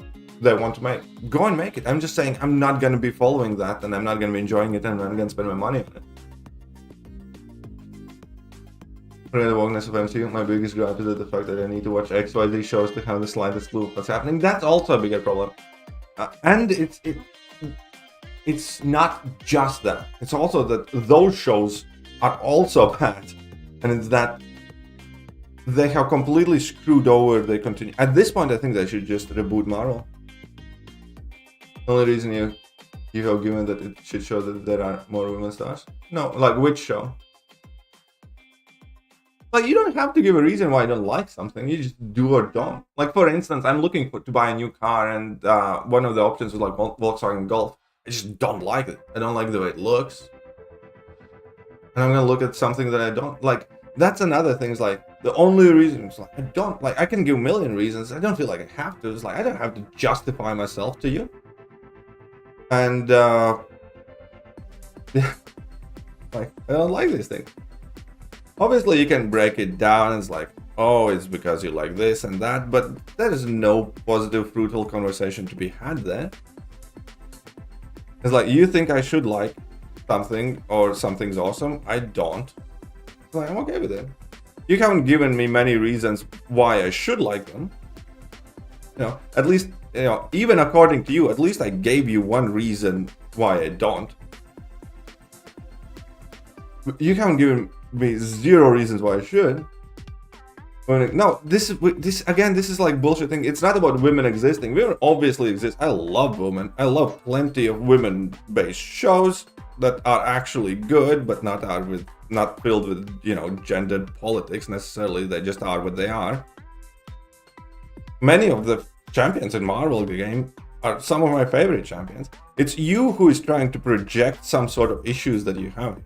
they want to make. Go and make it. I'm just saying I'm not gonna be following that, and I'm not gonna be enjoying it, and I'm not gonna spend my money on it. For the wokeness of MCU, my biggest gripe is the fact that I need to watch XYZ shows to have the slightest clue of what's happening. That's also a bigger problem. And it's not just that. It's also that those shows are also bad. And it's that they have completely screwed over the continue. At this point, I think they should just reboot Marvel. The only reason you have given that it should show that there are more women stars. No, like which show? Like, you don't have to give a reason why you don't like something. You just do or don't. Like, for instance, I'm looking to buy a new car, and one of the options was like Volkswagen Golf. I just don't like it. I don't like the way it looks. And I'm gonna look at something that I don't like. That's another thing. Is like the only reason is like I don't like. I can give a million reasons. I don't feel like I have to. It's like I don't have to justify myself to you. And yeah, like I don't like this thing. Obviously, you can break it down. It's like, oh, it's because you like this and that, but there is no positive, fruitful conversation to be had there. It's like, you think I should like something or something's awesome. I don't. It's like, I'm okay with it. You haven't given me many reasons why I should like them. You know, at least, you know, even according to you, at least I gave you one reason why I don't. You haven't given me zero reasons why I should. No, this is like bullshit thing. It's not about women existing. Women obviously exist. I love women. I love plenty of women-based shows that are actually good, but not filled with, you know, gendered politics necessarily. They just are what they are. Many of the champions in Marvel game are some of my favorite champions. It's you who is trying to project some sort of issues that you have.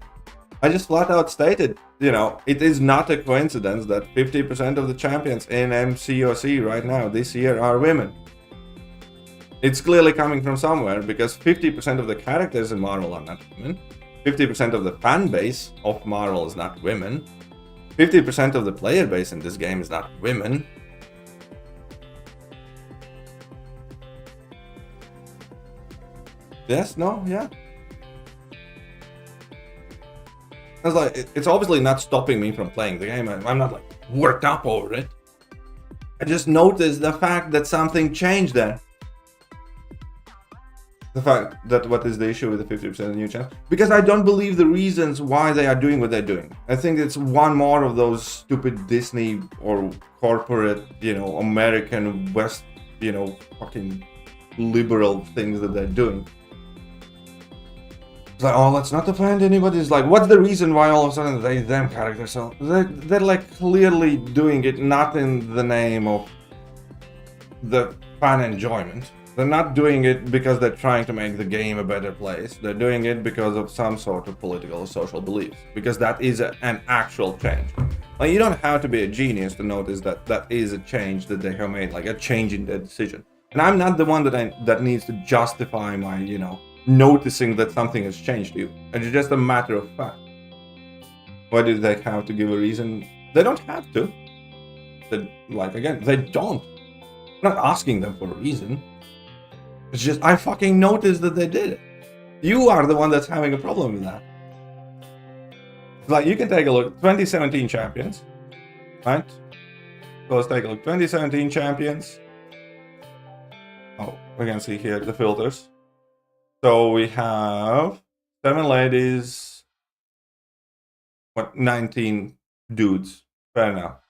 I just flat out stated, you know, it is not a coincidence that 50% of the champions in MCOC right now this year are women. It's clearly coming from somewhere, because 50% of the characters in Marvel are not women. 50% of the fan base of Marvel is not women. 50% of the player base in this game is not women. Yes, no, yeah. I was like, it's obviously not stopping me from playing the game. I'm not like worked up over it. I just noticed the fact that something changed there. The fact that what is the issue with the 50% of new channels? Because I don't believe the reasons why they are doing what they're doing. I think it's one more of those stupid Disney or corporate, you know, American West, you know, fucking liberal things that they're doing. It's like, oh, let's not offend anybody. It's like, what's the reason why all of a sudden they, them characters? So they're like clearly doing it not in the name of the fan enjoyment. They're not doing it because they're trying to make the game a better place. They're doing it because of some sort of political or social beliefs. Because that is an actual change. Like, you don't have to be a genius to notice that that is a change that they have made, like a change in their decision. And I'm not the one that needs to justify my, you know, noticing that something has changed to you. It's just a matter of fact. Why do they have to give a reason? They don't have to. Like, again, they don't. I'm not asking them for a reason. It's just, I fucking noticed that they did it. You are the one that's having a problem with that. Like, you can take a look. 2017 champions. Right? So let's take a look. 2017 champions. Oh, we can see here the filters. So we have 7 ladies, 19 dudes, fair enough.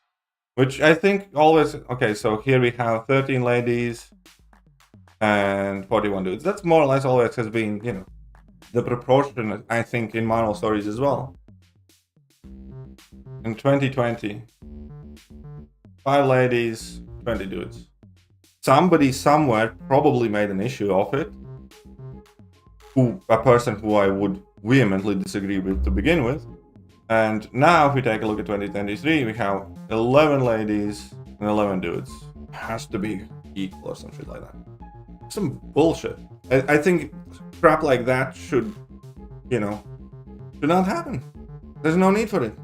Which I think always, okay, so here we have 13 ladies and 41 dudes. That's more or less always has been, you know, the proportion, I think, in mono stories as well. In 2020, 5 ladies, 20 dudes. Somebody somewhere probably made an issue of it. A person who I would vehemently disagree with to begin with. And now if we take a look at 2023, we have 11 ladies and 11 dudes. It has to be equal or some shit like that. Some bullshit. I think crap like that should, you know, should not happen. There's no need for it.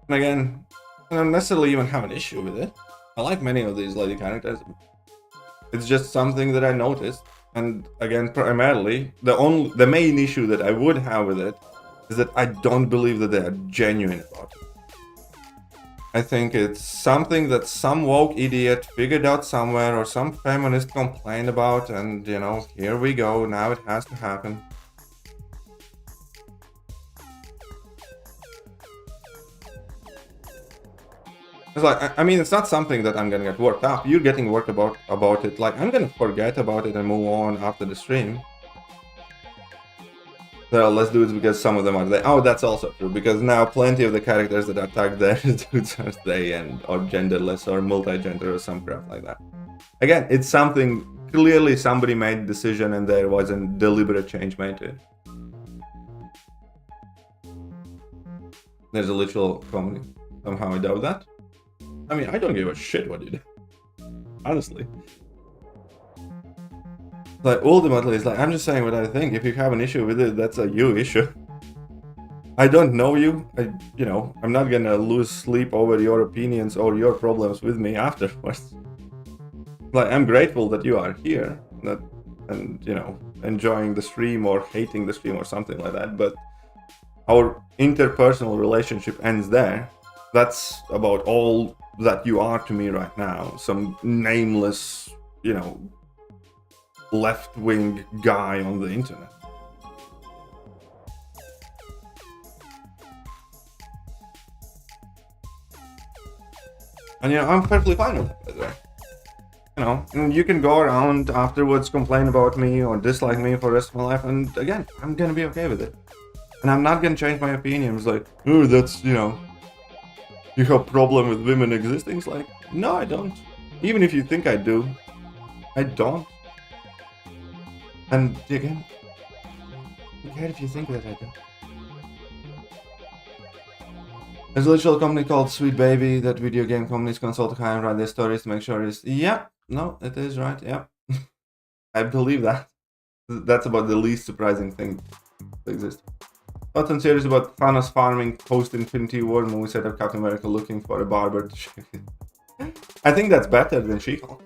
And again, I don't necessarily even have an issue with it. I like many of these lady characters. It's just something that I noticed. And again, primarily, the main issue that I would have with it is that I don't believe that they are genuine about it. I think it's something that some woke idiot figured out somewhere, or some feminist complained about, and you know, here we go, now it has to happen. It's like, I mean, it's not something that I'm gonna get worked up. You're getting worked about it. Like, I'm gonna forget about it and move on after the stream. There are less dudes because some of them are they. Oh, that's also true, because now plenty of the characters that are tagged there as dudes are they, and or genderless or multi-gender or some crap like that. Again, it's something, clearly somebody made a decision and there was a deliberate change made to it. There's a literal comedy. Somehow I doubt that. I mean, I don't give a shit what you do. Honestly. Like, ultimately, it's like, I'm just saying what I think. If you have an issue with it, that's a you issue. I don't know you. You know, I'm not gonna lose sleep over your opinions or your problems with me afterwards. Like, I'm grateful that you are here, and, you know, enjoying the stream or hating the stream or something like that, but our interpersonal relationship ends there. That's about all that you are to me right now. Some nameless, you know, left-wing guy on the internet. And you know, I'm perfectly fine with it, by the way. You know, and you can go around afterwards, complain about me or dislike me for the rest of my life, and again, I'm gonna be okay with it. And I'm not gonna change my opinions like, oh, that's, you know, you have a problem with women existing? It's like, no, I don't. Even if you think I do, I don't. And again, who cares if you think that I do? There's a literal company called Sweet Baby that video game companies consult to hire and write their stories to make sure it's... Yeah, no, it is right, yeah. I believe that. That's about the least surprising thing that exists. Thoughts and series about Thanos farming post-Infinity War movie set of Captain America looking for a barber to shave it. I think that's better than She-Hulk.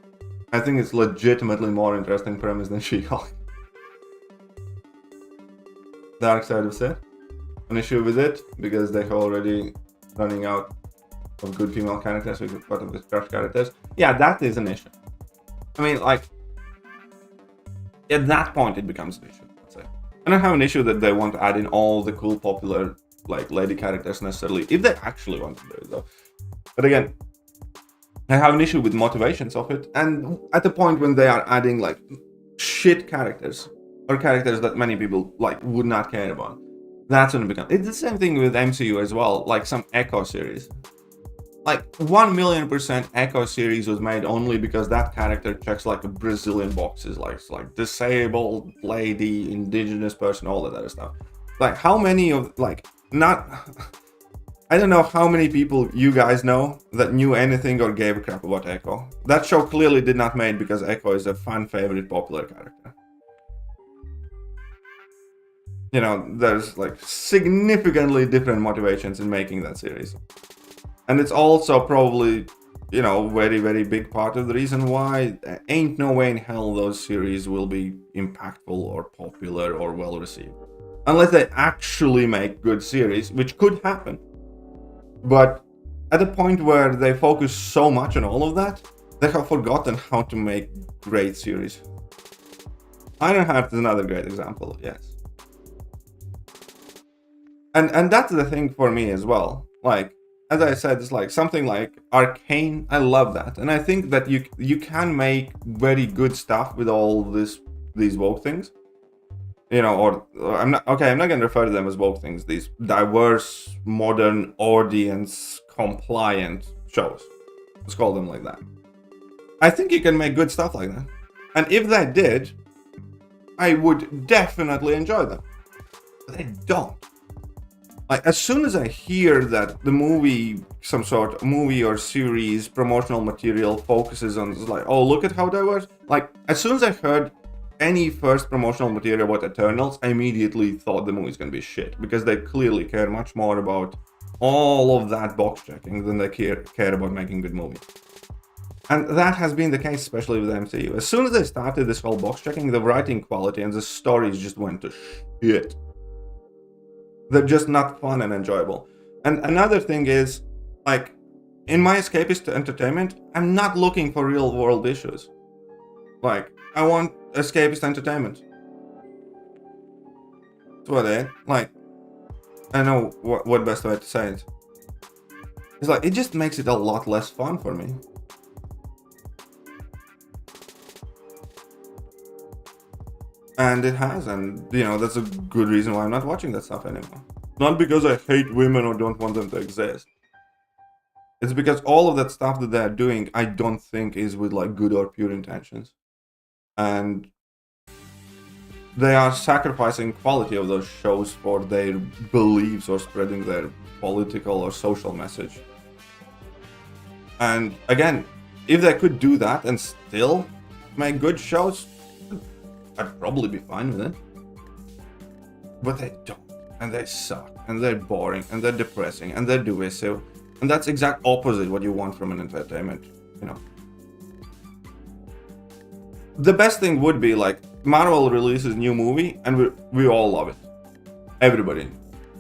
I think it's legitimately more interesting premise than She-Hulk. Dark Side of Sith. An issue with it, because they're already running out of good female characters with part of the crush characters. Yeah, that is an issue. I mean, like, at that point it becomes an issue. I don't have an issue that they want to add in all the cool, popular, like, lady characters necessarily, if they actually want to do it, though. But again, I have an issue with motivations of it, and at the point when they are adding, like, shit characters, or characters that many people, like, would not care about, that's when it becomes... It's the same thing with MCU as well, like some Echo series. Like, 1,000,000% Echo series was made only because that character checks like a Brazilian boxes, like disabled lady, indigenous person, all that other stuff. Like, how many of, like, not... I don't know how many people you guys know that knew anything or gave a crap about Echo. That show clearly did not made because Echo is a fan favorite, popular character. You know, there's like significantly different motivations in making that series. And it's also probably, you know, very, very big part of the reason why ain't no way in hell those series will be impactful or popular or well received. Unless they actually make good series, which could happen. But at the point where they focus so much on all of that, they have forgotten how to make great series. Ironheart is another great example, yes. And that's the thing for me as well. Like, as I said, it's like something like Arcane. I love that, and I think that you can make very good stuff with all these woke things. You know, or I'm not gonna refer to them as woke things. These diverse, modern, audience compliant shows. Let's call them like that. I think you can make good stuff like that, and if they did, I would definitely enjoy them. But they don't. Like, as soon as I hear that the movie, some sort of movie or series, promotional material focuses on, like, oh, look at how diverse. Like, as soon as I heard any first promotional material about Eternals, I immediately thought the movie's gonna be shit, because they clearly care much more about all of that box checking than they care about making good movies. And that has been the case, especially with the MCU. As soon as they started this whole box checking, the writing quality and the stories just went to shit. They're just not fun and enjoyable. And another thing is, like, in my escapist entertainment, I'm not looking for real world issues. Like, I want escapist entertainment. That's what it is. Like, I know what best way to say it. It's like, it just makes it a lot less fun for me. And it has, and you know, that's a good reason why I'm not watching that stuff anymore. Not because I hate women or don't want them to exist. It's because all of that stuff that they're doing, I don't think is with like good or pure intentions. And they are sacrificing quality of those shows for their beliefs or spreading their political or social message. And again, if they could do that and still make good shows, I'd probably be fine with it. But they don't. And they suck. And they're boring. And they're depressing. And they're divisive. And that's exact opposite what you want from an entertainment, you know. The best thing would be like Marvel releases new movie and we all love it. Everybody.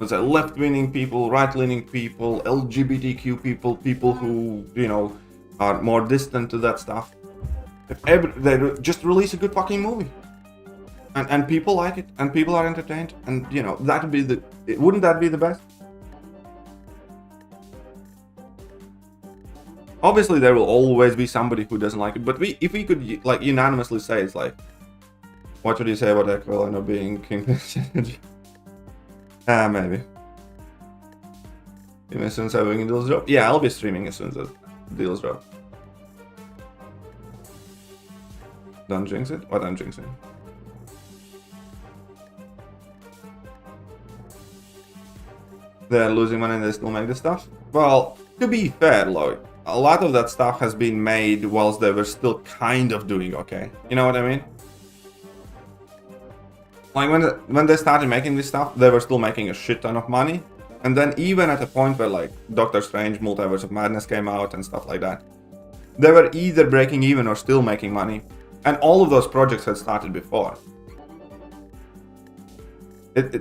There's left-leaning people, right-leaning people, LGBTQ people, people who, you know, are more distant to that stuff. If they just release a good fucking movie. And people like it, and people are entertained, and you know, that'd be wouldn't that be the best? Obviously there will always be somebody who doesn't like it, but if we could like unanimously say, it's like, what would you say about Aquilino being King? Maybe. As soon as having deals drop? Yeah, I'll be streaming as soon as the deals drop. Don't jinx it? What I'm jinxing? They're losing money and they still make this stuff? Well, to be fair, like, a lot of that stuff has been made whilst they were still kind of doing okay. You know what I mean? Like, when they started making this stuff, they were still making a shit ton of money. And then even at a point where, like, Doctor Strange, Multiverse of Madness came out and stuff like that, they were either breaking even or still making money. And all of those projects had started before.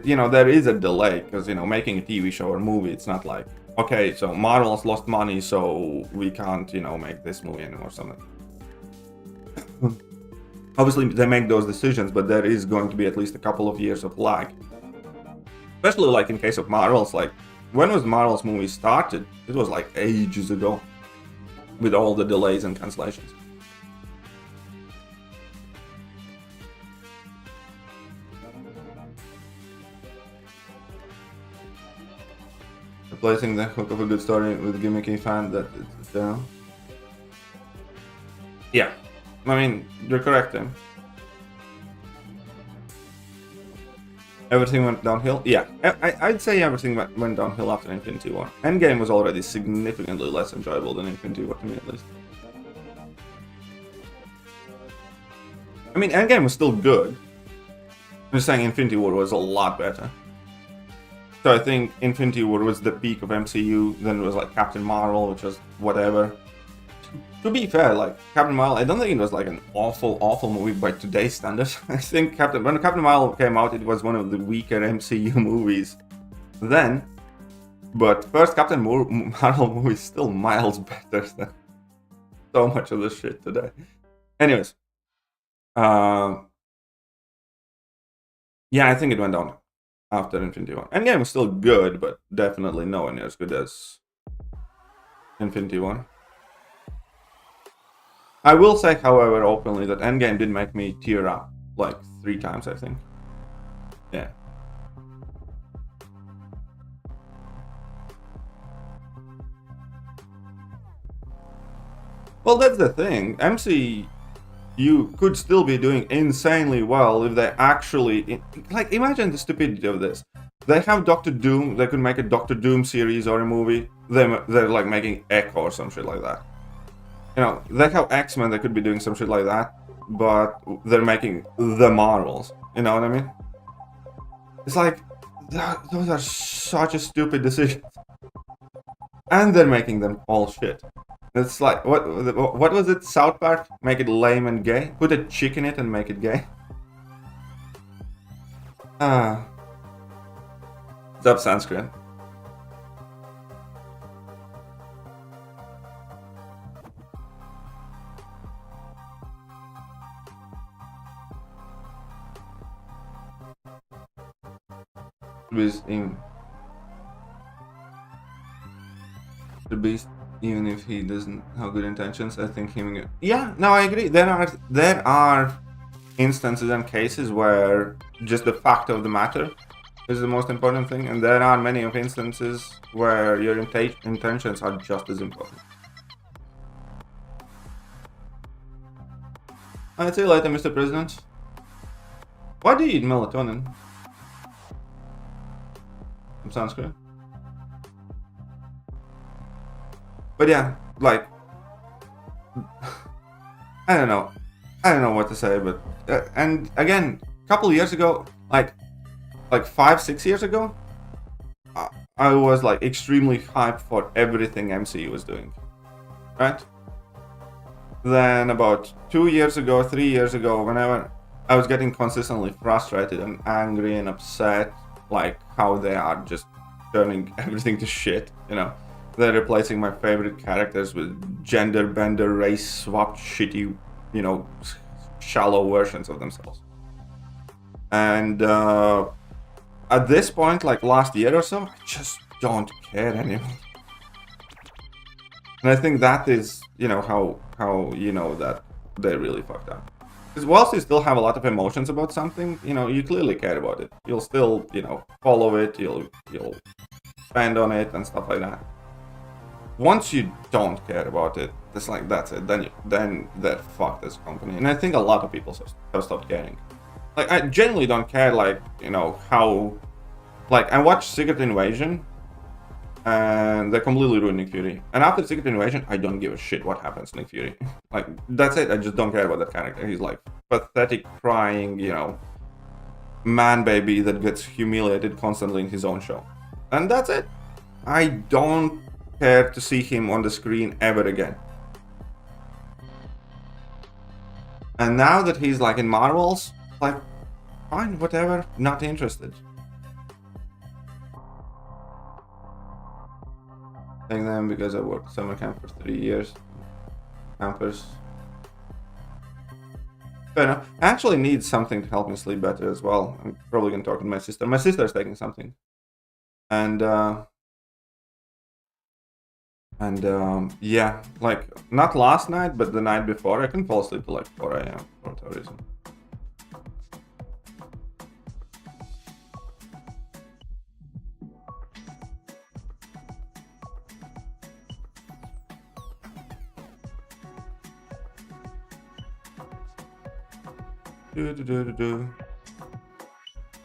You know, there is a delay, because, you know, making a TV show or movie, it's not like, okay, so Marvel's lost money, so we can't, you know, make this movie anymore or something. Obviously, they make those decisions, but there is going to be at least a couple of years of lag. Especially, like, in case of Marvel's, like, when was Marvel's movie started? It was, like, ages ago, with all the delays and cancellations. Replacing the hook of a good story with a gimmicky fan that it's down. Yeah, I mean, you're correct, Tim. Everything went downhill? Yeah, I'd say everything went downhill after Infinity War. Endgame was already significantly less enjoyable than Infinity War, to me at least. I mean, Endgame was still good. I'm just saying Infinity War was a lot better. So I think Infinity War was the peak of MCU, then it was like Captain Marvel, which was whatever. To be fair, like, Captain Marvel, I don't think it was like an awful movie by today's standards. I think when Captain Marvel came out, it was one of the weaker MCU movies then. But first Captain Marvel movie is still miles better than so much of this shit today. Anyways. Yeah, I think it went down after Infinity War. Endgame was still good, but definitely nowhere near as good as Infinity War. I will say, however, openly that Endgame did make me tear up like 3 times, I think. Yeah. Well, that's the thing. MCU could still be doing insanely well if they actually... Like, imagine the stupidity of this. They have Doctor Doom. They could make a Doctor Doom series or a movie. They're like making Echo or some shit like that. You know, they have X-Men. They could be doing some shit like that. But they're making the Marvels. You know what I mean? It's like, those are such a stupid decision. And they're making them all shit. It's like, what was it? South Park? Make it lame and gay? Put a chick in it and make it gay? What's up, Sanskrit? The Beast, even if he doesn't have good intentions, I think him. Yeah, no, I agree. There are instances and cases where just the fact of the matter is the most important thing, and there are many of instances where your intentions are just as important. I'd say later, Mr. President. Why do you eat melatonin? From sunscreen. But yeah, like, I don't know what to say, but and again, a couple of years ago, like 5-6 years ago, I was like extremely hyped for everything MCU was doing, right? Then about 2 years ago, 3 years ago, whenever I was getting consistently frustrated and angry and upset, like how they are just turning everything to shit, you know. They're replacing my favorite characters with gender bender, race swapped, shitty, you know, shallow versions of themselves. And at this point, like last year or so, I just don't care anymore. And I think that is, you know, how you know that they really fucked up. Because whilst you still have a lot of emotions about something, you know, you clearly care about it. You'll still, you know, follow it. You'll spend on it and stuff like that. Once you don't care about it, it's like that's it. Then they're fucked as a company. And I think a lot of people have stopped caring. Like I genuinely don't care. Like, you know, how. Like I watched Secret Invasion, and they completely ruined Nick Fury. And after Secret Invasion, I don't give a shit what happens to Nick Fury. Like that's it. I just don't care about that character. He's like pathetic, crying, you know, man baby that gets humiliated constantly in his own show. And that's it. I don't care to see him on the screen ever again. And now that he's like in Marvels, like, fine, whatever, not interested. Thank them because I worked summer camp for 3 years. Campers. Fair enough. I actually need something to help me sleep better as well. I'm probably gonna talk to my sister. My sister's taking something. And yeah, like not last night, but the night before, I couldn't fall asleep till like 4 a.m. for whatever reason.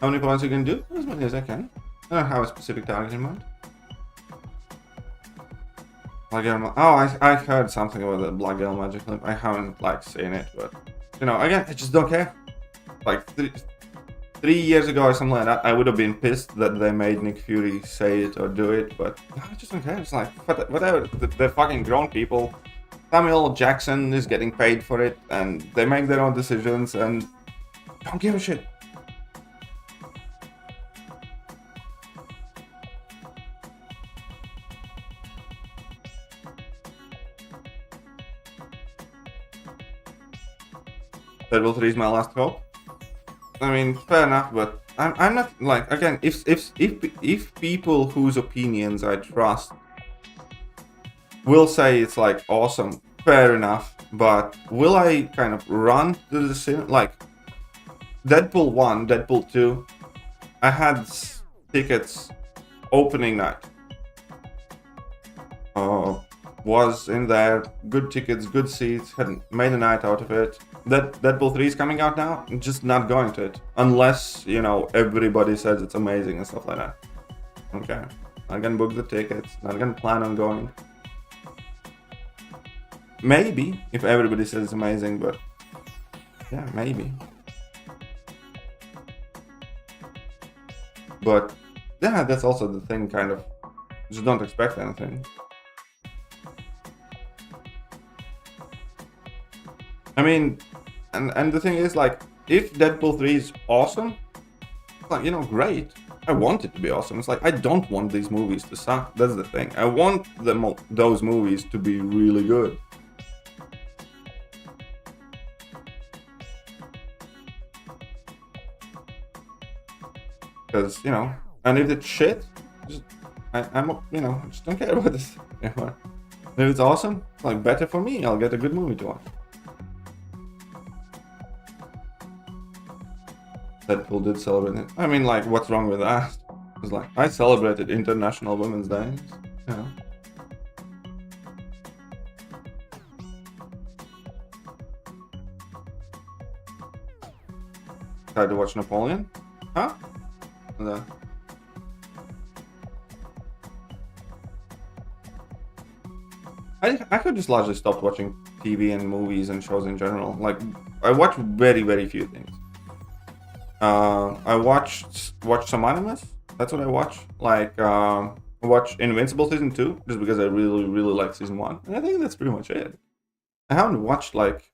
How many points you can do? As many as I can. I don't have a specific target in mind. Black Girl, oh, I heard something about the Black Girl magic clip. I haven't like seen it, but you know, again, I just don't care. Like 3 years ago or something like that, I would have been pissed that they made Nick Fury say it or do it, but I just don't care. It's like whatever. They're fucking grown people. Samuel L. Jackson is getting paid for it, and they make their own decisions, and don't give a shit. Deadpool 3 is my last hope. I mean, fair enough, but I'm not like, again, if people whose opinions I trust will say it's like awesome, fair enough, but will I kind of run to the cinema? Like Deadpool 1, Deadpool 2, I had tickets opening night. Was in there, good tickets, good seats, had made a night out of it. Deadpool 3 is coming out now, I'm just not going to it. Unless, you know, everybody says it's amazing and stuff like that. Okay, not gonna book the tickets, not gonna plan on going. Maybe, if everybody says it's amazing, but yeah, maybe. But yeah, that's also the thing, kind of, just don't expect anything. I mean, and the thing is, like, if Deadpool 3 is awesome, like, you know, great. I want it to be awesome. It's like, I don't want these movies to suck. That's the thing. I want those movies to be really good. Because, you know, and if it's shit, just, I'm, you know, I just don't care about this anymore. If it's awesome, it's like, better for me. I'll get a good movie to watch. Deadpool did celebrate it. I mean, like, what's wrong with that? It's like, I celebrated International Women's Day. You know. Tried to watch Napoleon? Huh? No. I could just largely stop watching TV and movies and shows in general. Like, I watch very, very few things. I watched some animes. That's what I watch. Like, watch Invincible season 2 just because I really, really like season 1, and I think that's pretty much it. I haven't watched like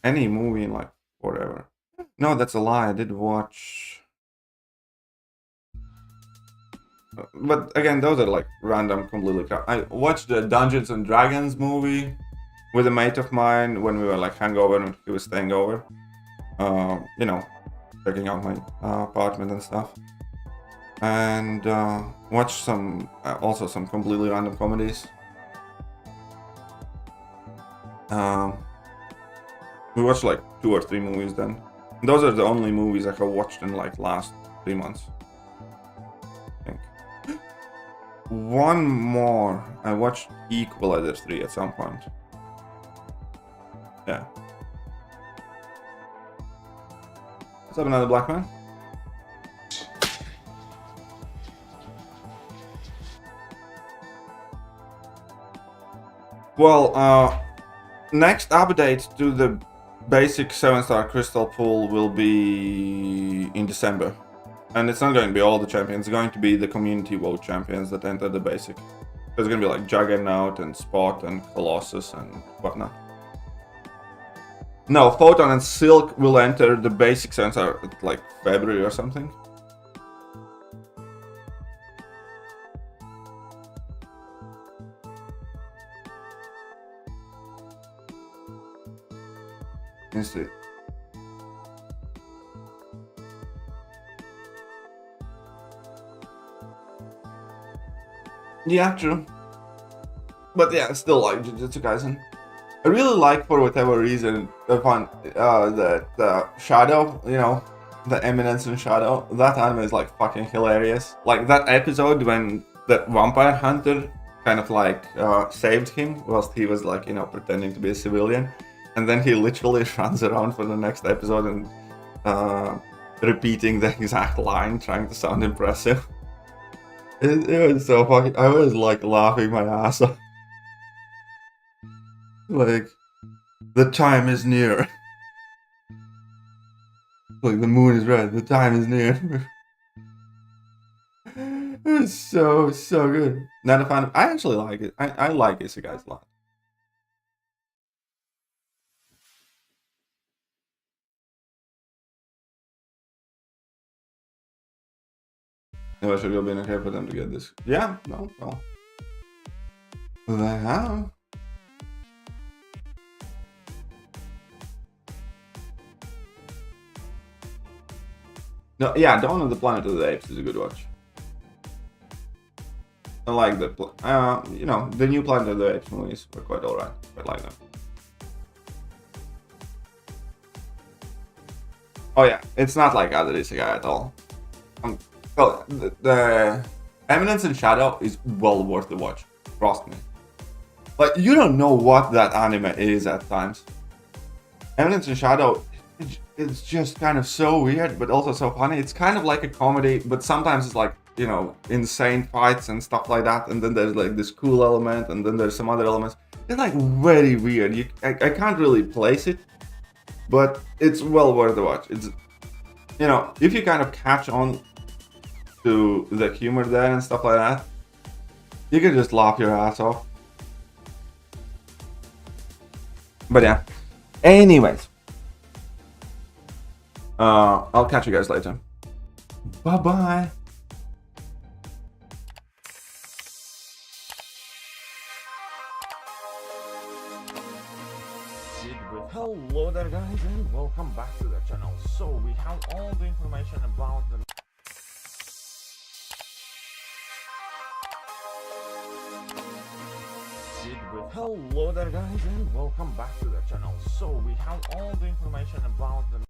any movie in like forever. No, that's a lie. I did watch, but again, those are like random, completely crap. I watched the Dungeons and Dragons movie with a mate of mine when we were like hangover and he was staying over. You know, checking out my apartment and stuff, and watch some also some completely random comedies. We watched like 2 or 3 movies then. Those are the only movies I have watched in like last 3 months, I think. One more, I watched Equalizer 3 at some point. Yeah. What's up, another black man? Well, next update to the basic 7-star crystal pool will be in December. And it's not going to be all the champions, it's going to be the community vote champions that enter the basic. There's going to be like Juggernaut and Spot and Colossus and whatnot. No, Photon and Silk will enter the basic 7-star at like February or something. Let's see. Yeah, true. But yeah, still like Jujutsu Kaisen. I really like, for whatever reason, I find that Shadow, you know, the Eminence in Shadow, that anime is like fucking hilarious. Like that episode when the vampire hunter kind of like saved him whilst he was like, you know, pretending to be a civilian. And then he literally runs around for the next episode and repeating the exact line, trying to sound impressive. It was so fucking... I was like laughing my ass off. Like, the time is near. Like, the moon is red, the time is near. It was so good. Not a fan of... I actually like it. I like Isekais a lot. No, I should go be okay for them to get this. Yeah, no, well. They have. No, yeah, Dawn of the Planet of the Apes is a good watch. I like the, you know, the new Planet of the Apes movies were quite alright. I like them. Oh yeah, it's not like Adelisaga at all. Well, the Eminence in Shadow is well worth the watch. Trust me. Like, you don't know what that anime is at times. Eminence in Shadow, it's just kind of so weird, but also so funny. It's kind of like a comedy, but sometimes it's like, you know, insane fights and stuff like that. And then there's like this cool element, and then there's some other elements. It's like very weird. I can't really place it, but it's well worth the watch. It's, you know, if you kind of catch on to the humor there and stuff like that, you can just laugh your ass off. But yeah, anyways, I'll catch you guys later. Bye bye. Hello there guys, and welcome back to the channel. So we have all the information about the Hello there guys, and welcome back to the channel. So we have all the information about the